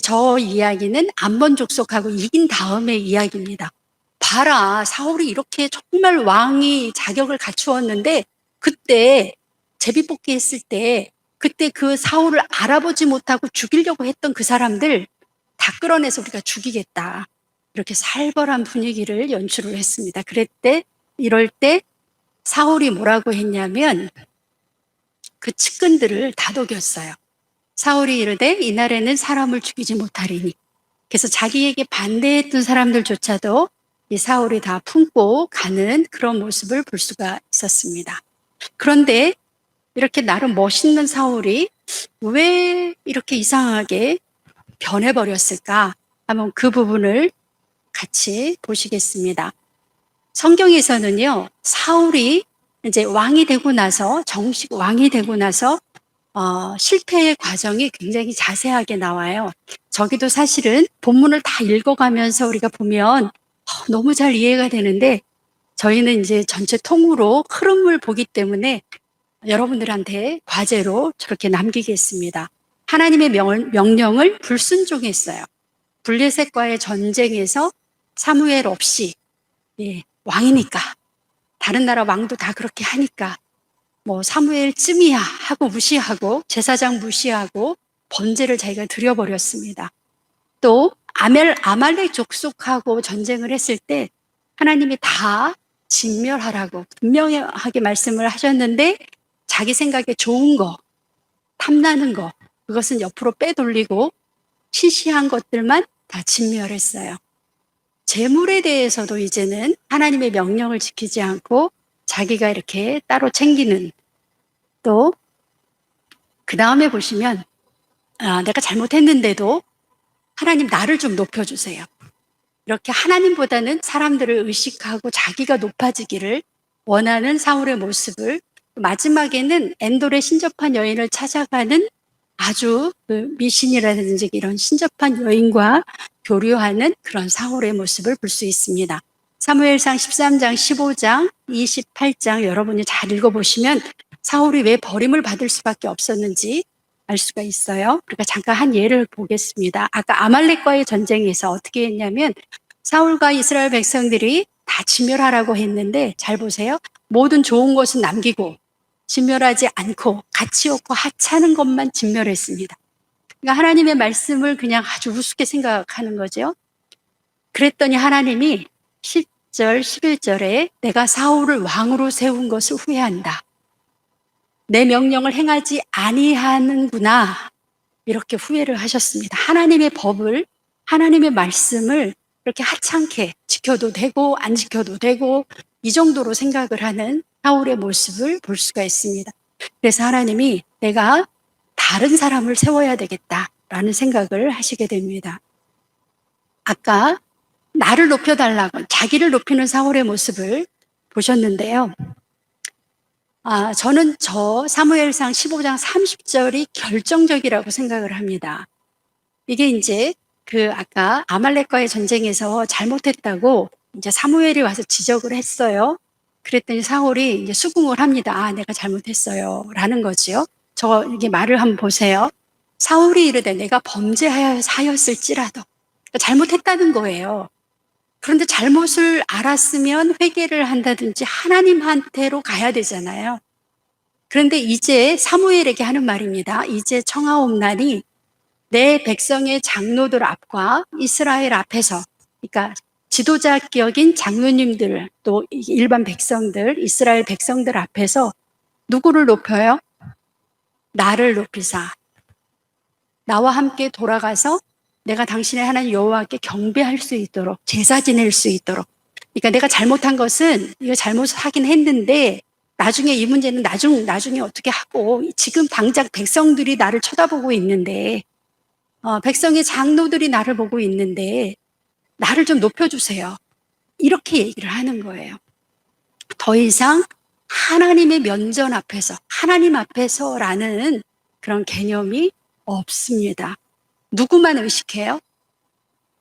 저 이야기는 암몬 족속하고 이긴 다음의 이야기입니다. 봐라, 사울이 이렇게 정말 왕이 자격을 갖추었는데 그때 제비뽑기 했을 때 그때 그 사울을 알아보지 못하고 죽이려고 했던 그 사람들 다 끌어내서 우리가 죽이겠다. 이렇게 살벌한 분위기를 연출을 했습니다. 이럴 때 사울이 뭐라고 했냐면 그 측근들을 다독였어요. 사울이 이르되 이날에는 사람을 죽이지 못하리니. 그래서 자기에게 반대했던 사람들조차도 이 사울이 다 품고 가는 그런 모습을 볼 수가 있었습니다. 그런데 이렇게 나름 멋있는 사울이 왜 이렇게 이상하게 변해버렸을까? 한번 그 부분을 같이 보시겠습니다. 성경에서는요, 사울이 이제 왕이 되고 나서, 정식 왕이 되고 나서 실패의 과정이 굉장히 자세하게 나와요. 저기도 사실은 본문을 다 읽어가면서 우리가 보면 너무 잘 이해가 되는데 저희는 이제 전체 통으로 흐름을 보기 때문에 여러분들한테 과제로 저렇게 남기겠습니다. 하나님의 명령을 불순종했어요. 블레셋과의 전쟁에서 사무엘 없이 왕이니까 다른 나라 왕도 다 그렇게 하니까 뭐 사무엘쯤이야 하고 무시하고 제사장 무시하고 번제를 자기가 드려버렸습니다. 또 아말렉 족속하고 전쟁을 했을 때 하나님이 다 진멸하라고 분명하게 말씀을 하셨는데 자기 생각에 좋은 거, 탐나는 거 그것은 옆으로 빼돌리고 시시한 것들만 다 진멸했어요. 재물에 대해서도 이제는 하나님의 명령을 지키지 않고 자기가 이렇게 따로 챙기는, 또 그 다음에 보시면 내가 잘못했는데도 하나님 나를 좀 높여주세요. 이렇게 하나님보다는 사람들을 의식하고 자기가 높아지기를 원하는 사울의 모습을, 마지막에는 엔돌의 신접한 여인을 찾아가는 아주 미신이라든지 이런 신접한 여인과 교류하는 그런 사울의 모습을 볼 수 있습니다. 사무엘상 13장, 15장, 28장 여러분이 잘 읽어보시면 사울이 왜 버림을 받을 수밖에 없었는지 알 수가 있어요. 그러니까 잠깐 한 예를 보겠습니다. 아까 아말렉과의 전쟁에서 어떻게 했냐면 사울과 이스라엘 백성들이 다 진멸하라고 했는데 잘 보세요. 모든 좋은 것은 남기고 진멸하지 않고 가치 없고 하찮은 것만 진멸했습니다. 그러니까 하나님의 말씀을 그냥 아주 우습게 생각하는 거죠. 그랬더니 하나님이 10절, 11절에 내가 사울을 왕으로 세운 것을 후회한다. 내 명령을 행하지 아니하는구나. 이렇게 후회를 하셨습니다. 하나님의 법을, 하나님의 말씀을 이렇게 하찮게 지켜도 되고 안 지켜도 되고 이 정도로 생각을 하는 사울의 모습을 볼 수가 있습니다. 그래서 하나님이 내가 다른 사람을 세워야 되겠다라는 생각을 하시게 됩니다. 아까 나를 높여달라고 자기를 높이는 사울의 모습을 보셨는데요. 저는 사무엘상 15장 30절이 결정적이라고 생각을 합니다. 이게 이제 그 아까 아말렉과의 전쟁에서 잘못했다고 이제 사무엘이 와서 지적을 했어요. 그랬더니 사울이 이제 수긍을 합니다. 아, 내가 잘못했어요. 라는 거지요. 저 이게 말을 한번 보세요. 사울이 이르되 내가 범죄하였을지라도 그러니까 잘못했다는 거예요. 그런데 잘못을 알았으면 회개를 한다든지 하나님한테로 가야 되잖아요. 그런데 이제 사무엘에게 하는 말입니다. 이제 청하옵나니 내 백성의 장로들 앞과 이스라엘 앞에서, 그러니까 지도자격인 장로님들 또 일반 백성들, 이스라엘 백성들 앞에서 누구를 높여요? 나를 높이사 나와 함께 돌아가서 내가 당신의 하나님 여호와께 경배할 수 있도록 제사 지낼 수 있도록. 그러니까 내가 잘못한 것은 이거 잘못하긴 했는데 나중에 이 문제는 나중에 어떻게 하고 지금 당장 백성들이 나를 쳐다보고 있는데 백성의 장로들이 나를 보고 있는데 나를 좀 높여주세요. 이렇게 얘기를 하는 거예요. 더 이상 하나님의 면전 앞에서, 하나님 앞에서라는 그런 개념이 없습니다. 누구만 의식해요?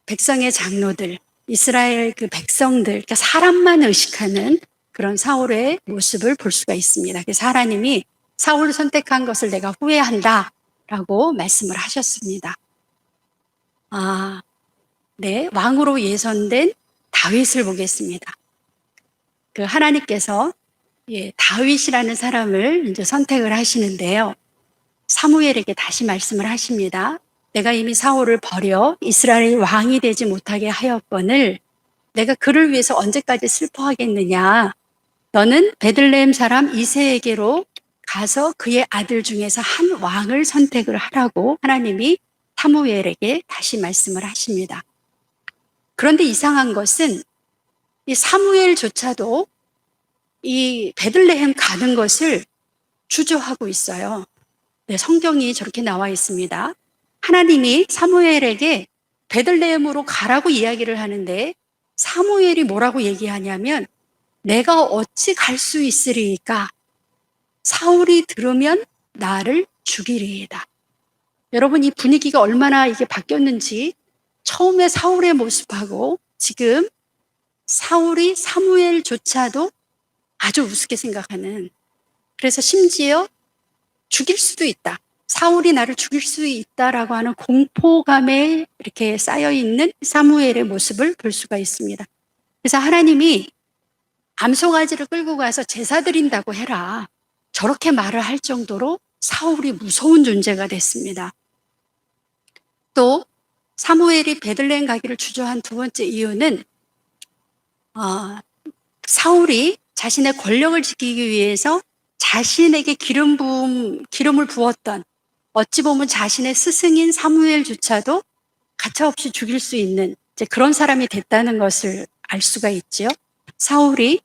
백성의 장로들, 이스라엘 그 백성들, 그러니까 사람만 의식하는 그런 사울의 모습을 볼 수가 있습니다. 그래서 하나님이 사울을 선택한 것을 내가 후회한다 라고 말씀을 하셨습니다. 네, 왕으로 예선된 다윗을 보겠습니다. 그 하나님께서 다윗이라는 사람을 이제 선택을 하시는데요. 사무엘에게 다시 말씀을 하십니다. 내가 이미 사울을 버려 이스라엘 왕이 되지 못하게 하였거늘 내가 그를 위해서 언제까지 슬퍼하겠느냐. 너는 베들레헴 사람 이새에게로 가서 그의 아들 중에서 한 왕을 선택을 하라고 하나님이 사무엘에게 다시 말씀을 하십니다. 그런데 이상한 것은 이 사무엘조차도 이 베들레헴 가는 것을 주저하고 있어요. 네, 성경이 저렇게 나와 있습니다. 하나님이 사무엘에게 베들레헴으로 가라고 이야기를 하는데 사무엘이 뭐라고 얘기하냐면 내가 어찌 갈 수 있으리이까? 사울이 들으면 나를 죽이리이다. 여러분 이 분위기가 얼마나 이게 바뀌었는지 처음에 사울의 모습하고 지금 사울이 사무엘조차도 아주 우습게 생각하는, 그래서 심지어 죽일 수도 있다. 사울이 나를 죽일 수 있다라고 하는 공포감에 이렇게 쌓여있는 사무엘의 모습을 볼 수가 있습니다. 그래서 하나님이 암송아지를 끌고 가서 제사 드린다고 해라. 저렇게 말을 할 정도로 사울이 무서운 존재가 됐습니다. 또 사무엘이 베들레헴 가기를 주저한 두 번째 이유는 사울이 자신의 권력을 지키기 위해서 자신에게 기름을 부었던, 어찌 보면 자신의 스승인 사무엘조차도 가차없이 죽일 수 있는 이제 그런 사람이 됐다는 것을 알 수가 있지요. 사울이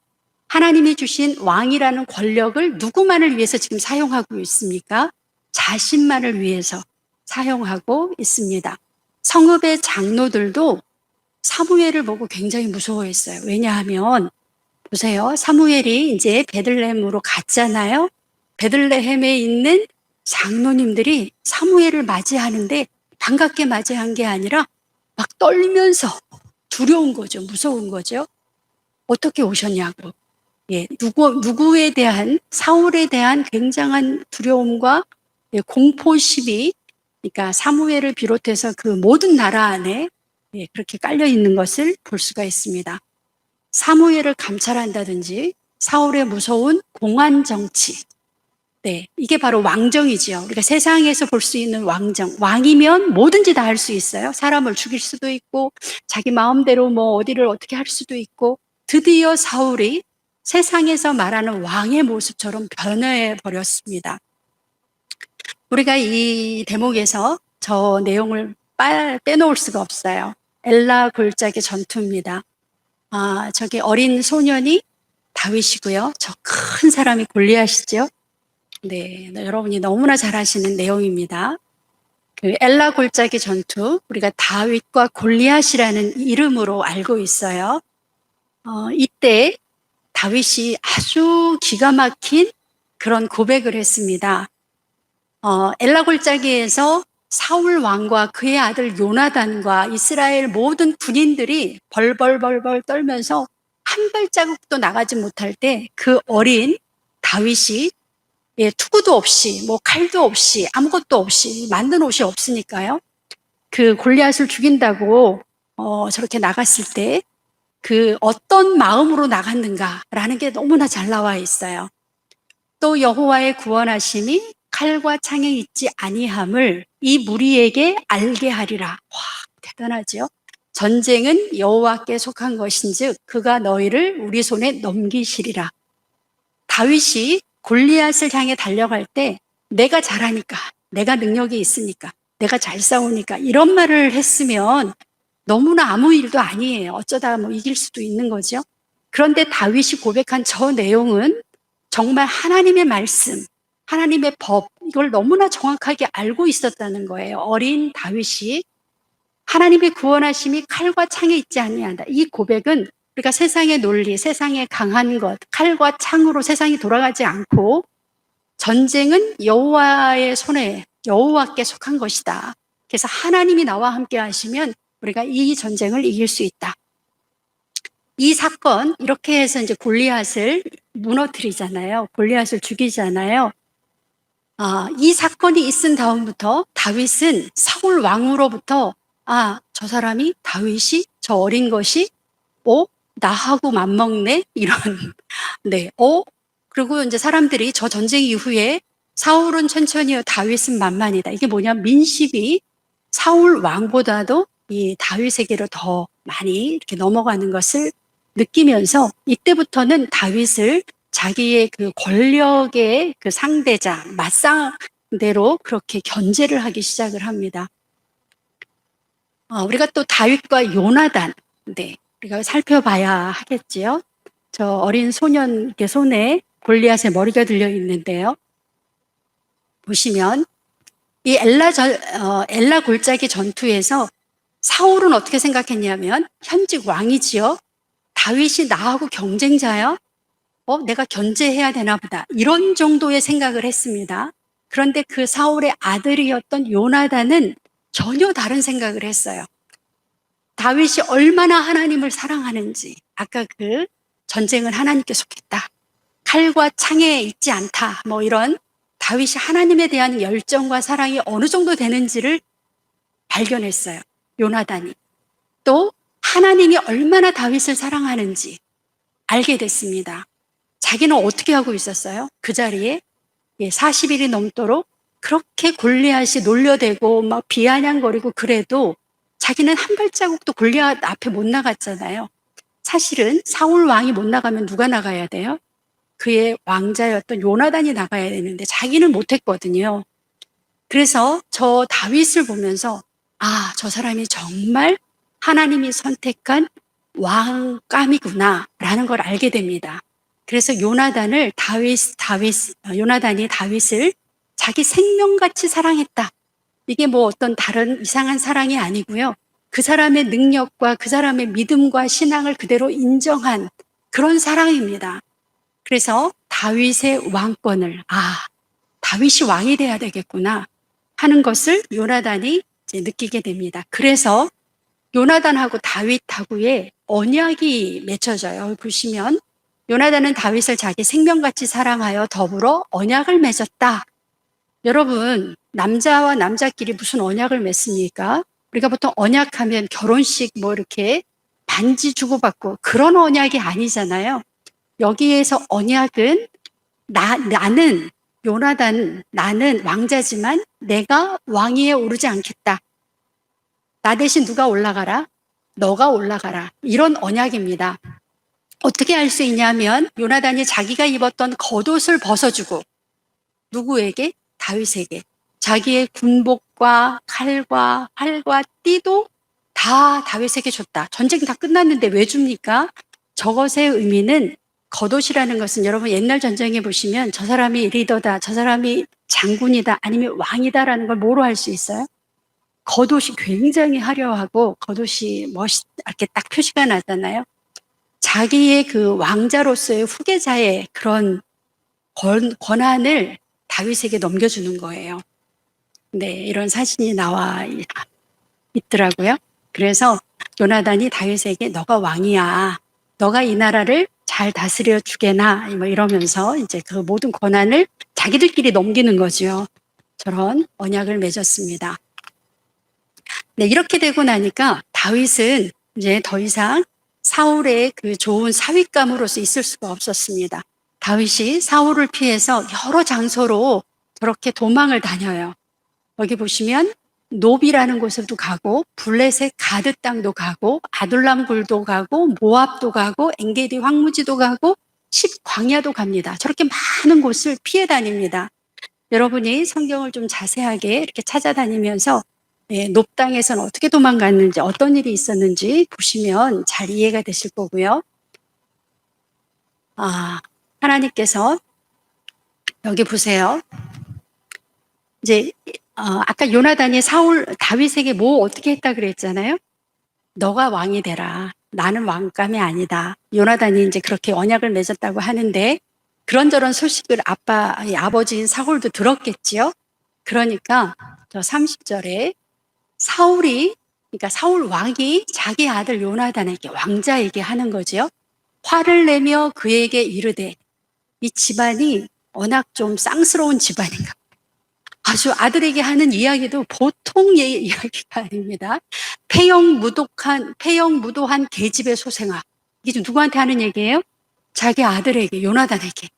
하나님이 주신 왕이라는 권력을 누구만을 위해서 지금 사용하고 있습니까? 자신만을 위해서 사용하고 있습니다. 성읍의 장로들도 사무엘을 보고 굉장히 무서워했어요. 왜냐하면 보세요. 사무엘이 이제 베들레헴으로 갔잖아요. 베들레헴에 있는 장로님들이 사무엘을 맞이하는데 반갑게 맞이한 게 아니라 막 떨면서 두려운 거죠. 무서운 거죠. 어떻게 오셨냐고. 누구에 대한, 사울에 대한 굉장한 두려움과 공포심이, 그러니까 사무엘을 비롯해서 그 모든 나라 안에 그렇게 깔려 있는 것을 볼 수가 있습니다. 사무엘을 감찰한다든지 사울의 무서운 공안 정치. 네, 이게 바로 왕정이지요. 우리가 세상에서 볼 수 있는 왕정. 왕이면 뭐든지 다 할 수 있어요. 사람을 죽일 수도 있고 자기 마음대로 뭐 어디를 어떻게 할 수도 있고, 드디어 사울이 세상에서 말하는 왕의 모습처럼 변해 버렸습니다. 우리가 이 대목에서 저 내용을 빼놓을 수가 없어요. 엘라 골짜기 전투입니다. 저기 어린 소년이 다윗이고요. 저 큰 사람이 골리앗이죠. 네, 여러분이 너무나 잘 아시는 내용입니다. 그 엘라 골짜기 전투, 우리가 다윗과 골리앗이라는 이름으로 알고 있어요. 이때 다윗이 아주 기가 막힌 그런 고백을 했습니다. 엘라 골짜기에서 사울 왕과 그의 아들 요나단과 이스라엘 모든 군인들이 벌벌벌벌 떨면서 한 발자국도 나가지 못할 때 그 어린 다윗이 투구도 없이 뭐 칼도 없이 아무것도 없이 만든 옷이 없으니까요. 그 골리앗을 죽인다고 저렇게 나갔을 때 그 어떤 마음으로 나갔는가라는 게 너무나 잘 나와 있어요. 또 여호와의 구원하심이 칼과 창에 있지 아니함을 이 무리에게 알게 하리라. 와, 대단하죠. 전쟁은 여호와께 속한 것인즉 그가 너희를 우리 손에 넘기시리라. 다윗이 골리앗을 향해 달려갈 때 내가 잘하니까, 내가 능력이 있으니까, 내가 잘 싸우니까 이런 말을 했으면 너무나 아무 일도 아니에요. 어쩌다 뭐 이길 수도 있는 거죠. 그런데 다윗이 고백한 저 내용은 정말 하나님의 말씀, 하나님의 법, 이걸 너무나 정확하게 알고 있었다는 거예요. 어린 다윗이 하나님의 구원하심이 칼과 창에 있지 아니한다. 이 고백은 우리가 세상의 논리, 세상의 강한 것, 칼과 창으로 세상이 돌아가지 않고 전쟁은 여호와의 손에 여호와께 속한 것이다. 그래서 하나님이 나와 함께 하시면 우리가 이 전쟁을 이길 수 있다. 이 사건 이렇게 해서 이제 골리앗을 무너뜨리잖아요. 골리앗을 죽이잖아요. 이 사건이 있은 다음부터 다윗은 사울 왕으로부터 저 사람이 다윗이 저 어린 것이 나하고 맞먹네 이런 네. 그리고 이제 사람들이 저 전쟁 이후에 사울은 천천히요 다윗은 만만이다. 이게 뭐냐 민심이 사울 왕보다도 이 다윗에게로 더 많이 이렇게 넘어가는 것을 느끼면서 이때부터는 다윗을 자기의 그 권력의 그 상대자, 맞상대로 그렇게 견제를 하기 시작을 합니다. 우리가 또 다윗과 요나단, 네, 우리가 살펴봐야 하겠지요. 저 어린 소년 손에 골리앗의 머리가 들려 있는데요. 보시면 이 엘라 골짜기 전투에서 사울은 어떻게 생각했냐면 현직 왕이지요. 다윗이 나하고 경쟁자요. 내가 견제해야 되나 보다. 이런 정도의 생각을 했습니다. 그런데 그 사울의 아들이었던 요나단은 전혀 다른 생각을 했어요. 다윗이 얼마나 하나님을 사랑하는지, 아까 그 전쟁은 하나님께 속했다. 칼과 창에 있지 않다. 뭐 이런 다윗이 하나님에 대한 열정과 사랑이 어느 정도 되는지를 발견했어요. 요나단이. 또 하나님이 얼마나 다윗을 사랑하는지 알게 됐습니다. 자기는 어떻게 하고 있었어요? 그 자리에 40일이 넘도록 그렇게 골리앗이 놀려대고 막 비아냥거리고 그래도 자기는 한 발자국도 골리앗 앞에 못 나갔잖아요. 사실은 사울 왕이 못 나가면 누가 나가야 돼요? 그의 왕자였던 요나단이 나가야 되는데 자기는 못했거든요. 그래서 저 다윗을 보면서 저 사람이 정말 하나님이 선택한 왕감이구나 라는 걸 알게 됩니다. 그래서 요나단이 다윗을 자기 생명같이 사랑했다. 이게 뭐 어떤 다른 이상한 사랑이 아니고요. 그 사람의 능력과 그 사람의 믿음과 신앙을 그대로 인정한 그런 사랑입니다. 그래서 다윗의 왕권을 다윗이 왕이 돼야 되겠구나 하는 것을 요나단이 이제 느끼게 됩니다. 그래서 요나단하고 다윗하고의 언약이 맺혀져요. 보시면 요나단은 다윗을 자기 생명같이 사랑하여 더불어 언약을 맺었다. 여러분, 남자와 남자끼리 무슨 언약을 맺습니까? 우리가 보통 언약하면 결혼식 뭐 이렇게 반지 주고받고 그런 언약이 아니잖아요. 여기에서 언약은 나는 요나단, 나는 왕자지만 내가 왕위에 오르지 않겠다. 나 대신 누가 올라가라? 너가 올라가라. 이런 언약입니다. 어떻게 알 수 있냐면 요나단이 자기가 입었던 겉옷을 벗어주고 누구에게? 다윗에게. 자기의 군복과 칼과 활과 띠도 다 다윗에게 줬다. 전쟁 다 끝났는데 왜 줍니까? 저것의 의미는 겉옷이라는 것은 여러분 옛날 전쟁에 보시면 저 사람이 리더다, 저 사람이 장군이다, 아니면 왕이다라는 걸 뭐로 알 수 있어요? 겉옷이 굉장히 화려하고 겉옷이 이렇게 딱 표시가 나잖아요. 자기의 그 왕자로서의 후계자의 그런 권한을 다윗에게 넘겨주는 거예요. 네, 이런 사진이 나와 있더라고요. 그래서 요나단이 다윗에게 너가 왕이야. 너가 이 나라를 잘 다스려 주게나 뭐 이러면서 이제 그 모든 권한을 자기들끼리 넘기는 거죠. 저런 언약을 맺었습니다. 네, 이렇게 되고 나니까 다윗은 이제 더 이상 사울의 그 좋은 사윗감으로서 있을 수가 없었습니다. 다윗이 사울을 피해서 여러 장소로 저렇게 도망을 다녀요. 여기 보시면 노비라는 곳에도 가고 블레셋 가드 땅도 가고 아둘람 굴도 가고 모압도 가고 엔게디 황무지도 가고 십 광야도 갑니다. 저렇게 많은 곳을 피해 다닙니다. 여러분이 성경을 좀 자세하게 이렇게 찾아다니면서 높 땅에서는 어떻게 도망갔는지 어떤 일이 있었는지 보시면 잘 이해가 되실 거고요. 하나님께서 여기 보세요. 이제 아까 요나단이 다윗에게 뭐 어떻게 했다 그랬잖아요. 너가 왕이 되라. 나는 왕감이 아니다. 요나단이 이제 그렇게 언약을 맺었다고 하는데 그런저런 소식을 아버지인 사울도 들었겠지요. 그러니까 저 30절에 그러니까 사울 왕이 자기 아들 요나단에게 왕자에게 하는 거죠. 화를 내며 그에게 이르되 이 집안이 워낙 좀 쌍스러운 집안인가. 아주 아들에게 하는 이야기도 보통 이야기가 아닙니다. 폐영무도한 계집의 소생아. 이게 지금 누구한테 하는 얘기예요? 자기 아들에게, 요나단에게.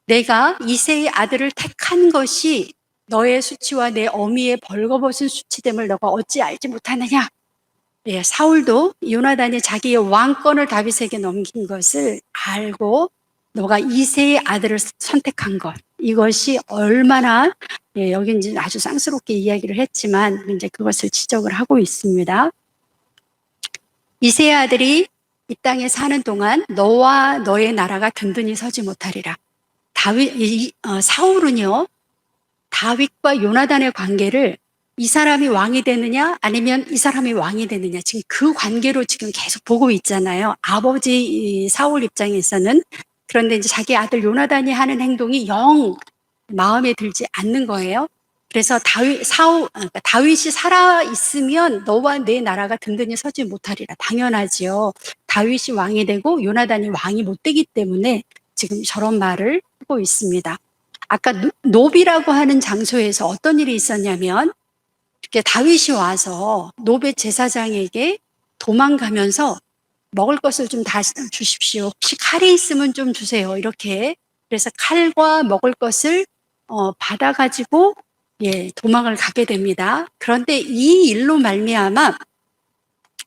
내가 이새의 아들을 택한 것이 너의 수치와 내 어미의 벌거벗은 수치됨을 너가 어찌 알지 못하느냐? 예, 사울도 요나단이 자기의 왕권을 다윗에게 넘긴 것을 알고 너가 이새의 아들을 선택한 것, 이것이 얼마나 여기 이제 아주 쌍스럽게 이야기를 했지만 이제 그것을 지적을 하고 있습니다. 이새의 아들이 이 땅에 사는 동안 너와 너의 나라가 든든히 서지 못하리라. 사울은요, 다윗과 요나단의 관계를 이 사람이 왕이 되느냐 아니면 이 사람이 왕이 되느냐 지금 그 관계로 지금 계속 보고 있잖아요. 아버지 사울 입장에서는. 그런데 이제 자기 아들 요나단이 하는 행동이 영 마음에 들지 않는 거예요. 그래서 다윗이 살아 있으면 너와 내 나라가 든든히 서지 못하리라. 당연하지요. 다윗이 왕이 되고 요나단이 왕이 못 되기 때문에 지금 저런 말을 하고 있습니다. 아까 노비라고 하는 장소에서 어떤 일이 있었냐면 이렇게 다윗이 와서 노베 제사장에게 도망가면서 먹을 것을 좀 다 주십시오. 혹시 칼이 있으면 좀 주세요. 이렇게. 그래서 칼과 먹을 것을 받아가지고 도망을 가게 됩니다. 그런데 이 일로 말미암아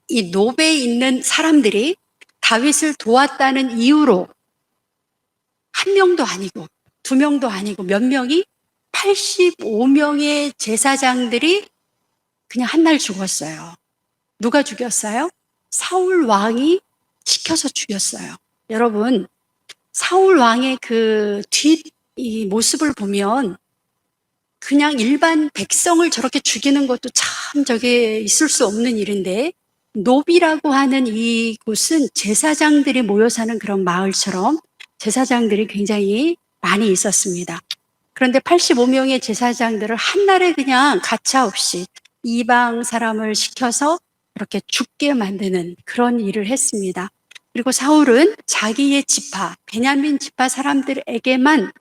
이 노베에 있는 사람들이 다윗을 도왔다는 이유로 한 명도 아니고 두 명도 아니고 몇 명이 85명의 제사장들이 그냥 한 날 죽었어요. 누가 죽였어요? 사울 왕이 시켜서 죽였어요. 여러분, 사울 왕의 이 모습을 보면 그냥 일반 백성을 저렇게 죽이는 것도 참 저게 있을 수 없는 일인데 노비라고 하는 이곳은 제사장들이 모여 사는 그런 마을처럼 제사장들이 굉장히 많이 있었습니다. 그런데 85명의 제사장들을 한날에 그냥 가차없이 이방 사람을 시켜서 이렇게 죽게 만드는 그런 일을 했습니다. 그리고 사울은 자기의 지파, 베냐민 지파 사람들에게만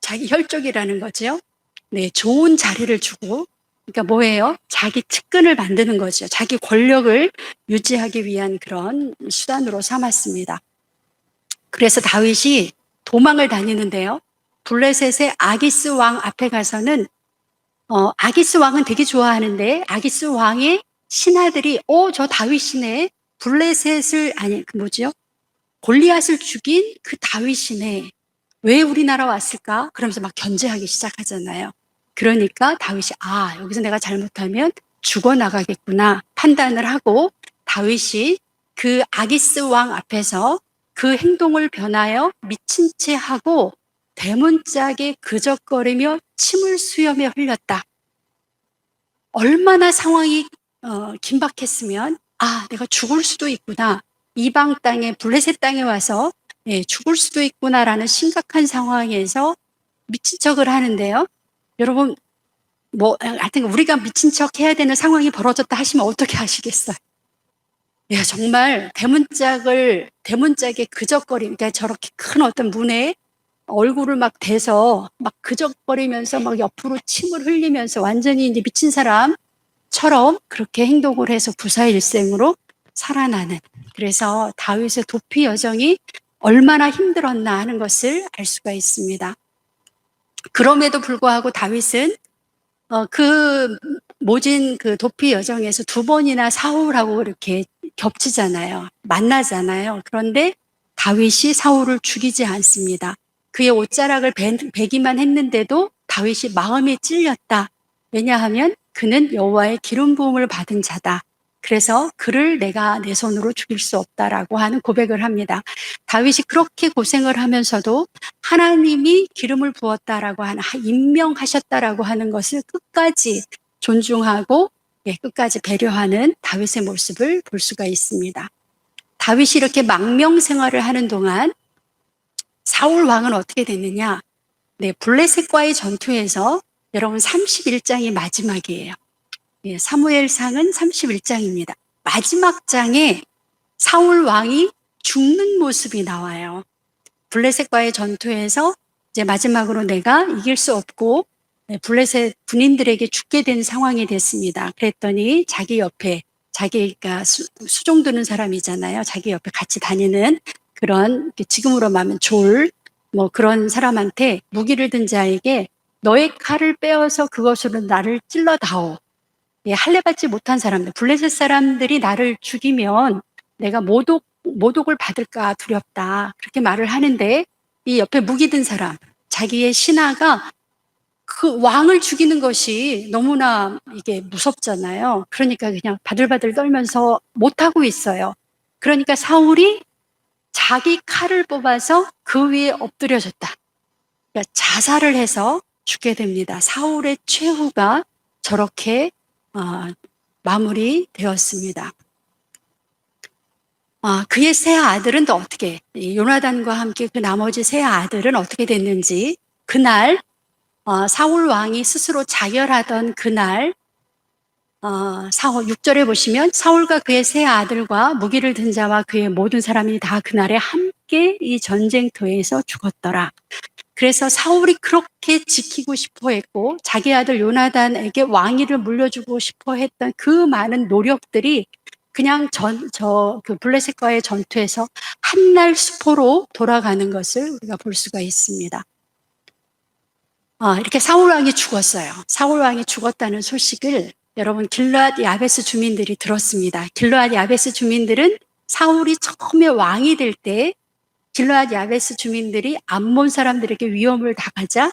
자기 혈족이라는 거죠. 네, 좋은 자리를 주고, 그러니까 뭐예요? 자기 측근을 만드는 거죠. 자기 권력을 유지하기 위한 그런 수단으로 삼았습니다. 그래서 다윗이 도망을 다니는데요. 블레셋의 아기스 왕 앞에 가서는 아기스 왕은 되게 좋아하는데 아기스 왕의 신하들이 저 다윗이네. 골리앗을 죽인 그 다윗이네. 왜 우리나라 왔을까? 그러면서 막 견제하기 시작하잖아요. 그러니까 다윗이 여기서 내가 잘못하면 죽어나가겠구나 판단을 하고 다윗이 그 아기스 왕 앞에서 그 행동을 변하여 미친 채 하고 대문짝에 그적거리며 침을 수염에 흘렸다. 얼마나 상황이 긴박했으면 내가 죽을 수도 있구나. 이방 땅에 블레셋 땅에 와서 죽을 수도 있구나라는 심각한 상황에서 미친 척을 하는데요. 여러분 하여튼 우리가 미친 척 해야 되는 상황이 벌어졌다 하시면 어떻게 하시겠어요? 예, 정말 대문짝에 그러니까 저렇게 큰 어떤 문에 얼굴을 막 대서 막 그적거리면서 막 옆으로 침을 흘리면서 완전히 이제 미친 사람처럼 그렇게 행동을 해서 부사일생으로 살아나는. 그래서 다윗의 도피 여정이 얼마나 힘들었나 하는 것을 알 수가 있습니다. 그럼에도 불구하고 다윗은 그 모진 그 도피 여정에서 두 번이나 사울하고 이렇게 겹치잖아요. 만나잖아요. 그런데 다윗이 사울을 죽이지 않습니다. 그의 옷자락을 베기만 했는데도 다윗이 마음이 찔렸다. 왜냐하면 그는 여호와의 기름 부음을 받은 자다. 그래서 그를 내가 내 손으로 죽일 수 없다라고 하는 고백을 합니다. 다윗이 그렇게 고생을 하면서도 하나님이 기름을 부었다라고 하는, 임명하셨다라고 하는 것을 끝까지 존중하고 끝까지 배려하는 다윗의 모습을 볼 수가 있습니다. 다윗이 이렇게 망명 생활을 하는 동안 사울 왕은 어떻게 됐느냐? 블레셋과의 전투에서 여러분 31장이 마지막이에요. 사무엘상은 31장입니다. 마지막 장에 사울 왕이 죽는 모습이 나와요. 블레셋과의 전투에서 이제 마지막으로 내가 이길 수 없고 블레셋 군인들에게 죽게 된 상황이 됐습니다. 그랬더니 자기 옆에 자기가 수종 드는 사람이잖아요. 자기 옆에 같이 다니는 그런 지금으로 말하면 그런 사람한테 무기를 든 자에게 너의 칼을 빼어서 그것으로 나를 찔러다오. 할례 받지 못한 사람들, 블레셋 사람들이 나를 죽이면 내가 모독을 받을까 두렵다. 그렇게 말을 하는데 이 옆에 무기 든 사람, 자기의 신하가 그 왕을 죽이는 것이 너무나 이게 무섭잖아요. 그러니까 그냥 바들바들 떨면서 못하고 있어요. 그러니까 사울이 자기 칼을 뽑아서 그 위에 엎드려졌다. 그러니까 자살을 해서 죽게 됩니다. 사울의 최후가 저렇게 마무리되었습니다. 그의 세 아들은 또 어떻게, 요나단과 함께 그 나머지 세 아들은 어떻게 됐는지, 그날, 사울 왕이 스스로 자결하던 그날, 6절에 보시면, 사울과 그의 세 아들과 무기를 든 자와 그의 모든 사람이 다 그날에 함께 이 전쟁터에서 죽었더라. 그래서 사울이 그렇게 지키고 싶어 했고, 자기 아들 요나단에게 왕위를 물려주고 싶어 했던 그 많은 노력들이 그냥 그 블레셋과의 전투에서 한날 수포로 돌아가는 것을 우리가 볼 수가 있습니다. 이렇게 사울 왕이 죽었어요. 사울 왕이 죽었다는 소식을 여러분 길르앗 야베스 주민들이 들었습니다. 길르앗 야베스 주민들은 사울이 처음에 왕이 될 때 길르앗 야베스 주민들이 암몬 사람들에게 위험을 당하자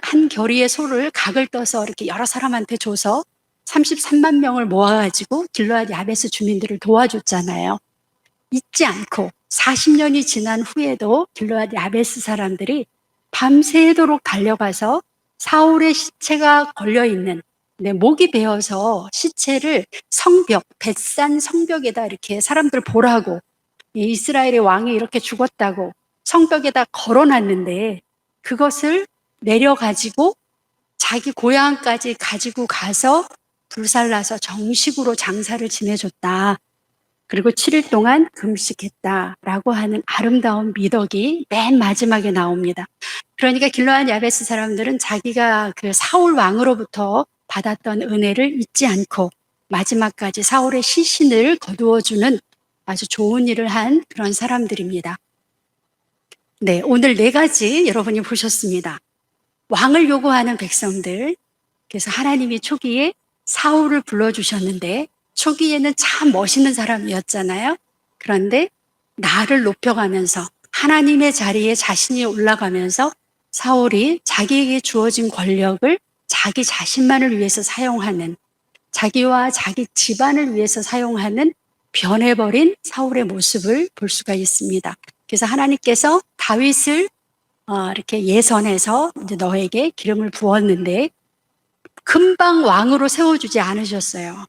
한 겨리의 소를 각을 떠서 이렇게 여러 사람한테 줘서 33만 명을 모아가지고 길르앗 야베스 주민들을 도와줬잖아요. 잊지 않고 40년이 지난 후에도 길르앗 야베스 사람들이 밤새도록 달려가서 사울의 시체가 걸려있는 목이 베어서 시체를 벳산 성벽에다 이렇게 사람들 보라고 이스라엘의 왕이 이렇게 죽었다고 성벽에다 걸어놨는데 그것을 내려가지고 자기 고향까지 가지고 가서 불살라서 정식으로 장사를 지내줬다. 그리고 7일 동안 금식했다라고 하는 아름다운 미덕이 맨 마지막에 나옵니다. 그러니까 길르앗 야베스 사람들은 자기가 그 사울 왕으로부터 받았던 은혜를 잊지 않고 마지막까지 사울의 시신을 거두어주는 아주 좋은 일을 한 그런 사람들입니다. 오늘 4가지 여러분이 보셨습니다. 왕을 요구하는 백성들. 그래서 하나님이 초기에 사울을 불러주셨는데 초기에는 참 멋있는 사람이었잖아요. 그런데 나를 높여가면서 하나님의 자리에 자신이 올라가면서 사울이 자기에게 주어진 권력을 자기 자신만을 위해서 사용하는, 자기와 자기 집안을 위해서 사용하는 변해버린 사울의 모습을 볼 수가 있습니다. 그래서 하나님께서 다윗을 이렇게 예선해서 이제 너에게 기름을 부었는데 금방 왕으로 세워주지 않으셨어요.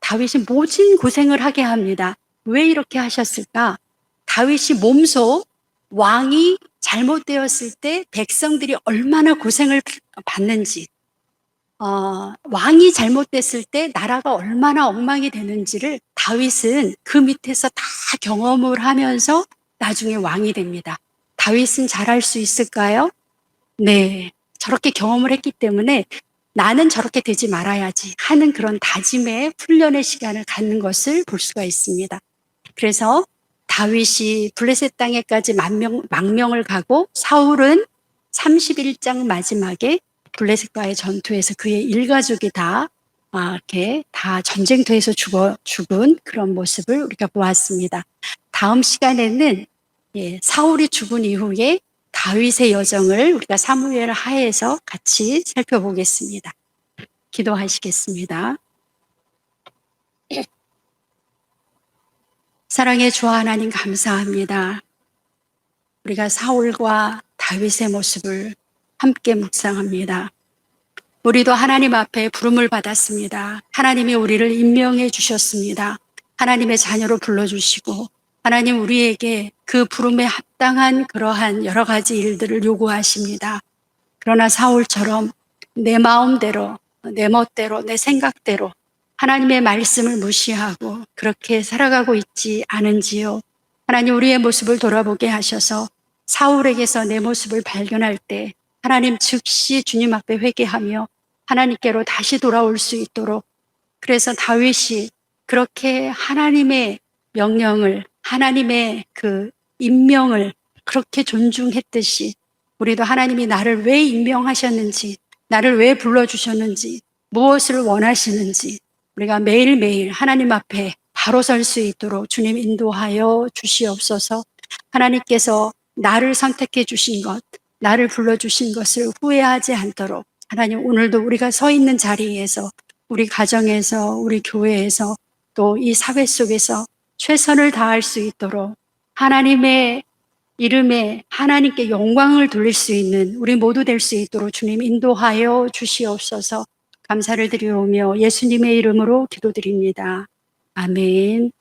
다윗이 모진 고생을 하게 합니다. 왜 이렇게 하셨을까? 다윗이 몸소 왕이 잘못되었을 때 백성들이 얼마나 고생을 받는지, 왕이 잘못됐을 때 나라가 얼마나 엉망이 되는지를 다윗은 그 밑에서 다 경험을 하면서 나중에 왕이 됩니다. 다윗은 잘할 수 있을까요? 네. 저렇게 경험을 했기 때문에 나는 저렇게 되지 말아야지 하는 그런 다짐의 훈련의 시간을 갖는 것을 볼 수가 있습니다. 그래서 다윗이 블레셋 땅에까지 망명을 가고 사울은 31장 마지막에 블레셋과의 전투에서 그의 일가족이 다 이렇게 다 전쟁터에서 죽은 그런 모습을 우리가 보았습니다. 다음 시간에는 사울이 죽은 이후에 다윗의 여정을 우리가 사무엘 하에서 같이 살펴보겠습니다. 기도하시겠습니다. 사랑의 주 하나님 감사합니다. 우리가 사울과 다윗의 모습을 함께 묵상합니다. 우리도 하나님 앞에 부름을 받았습니다. 하나님이 우리를 임명해 주셨습니다. 하나님의 자녀로 불러주시고 하나님 우리에게 그 부름에 합당한 그러한 여러 가지 일들을 요구하십니다. 그러나 사울처럼 내 마음대로, 내 멋대로, 내 생각대로 하나님의 말씀을 무시하고 그렇게 살아가고 있지 않은지요. 하나님 우리의 모습을 돌아보게 하셔서 사울에게서 내 모습을 발견할 때 하나님 즉시 주님 앞에 회개하며 하나님께로 다시 돌아올 수 있도록, 그래서 다윗이 그렇게 하나님의 명령을, 하나님의 그 임명을 그렇게 존중했듯이 우리도 하나님이 나를 왜 임명하셨는지, 나를 왜 불러주셨는지, 무엇을 원하시는지 우리가 매일매일 하나님 앞에 바로 설 수 있도록 주님 인도하여 주시옵소서. 하나님께서 나를 선택해 주신 것, 나를 불러주신 것을 후회하지 않도록 하나님 오늘도 우리가 서 있는 자리에서, 우리 가정에서, 우리 교회에서, 또 이 사회 속에서 최선을 다할 수 있도록 하나님의 이름에 하나님께 영광을 돌릴 수 있는 우리 모두 될 수 있도록 주님 인도하여 주시옵소서. 감사를 드리오며 예수님의 이름으로 기도드립니다. 아멘.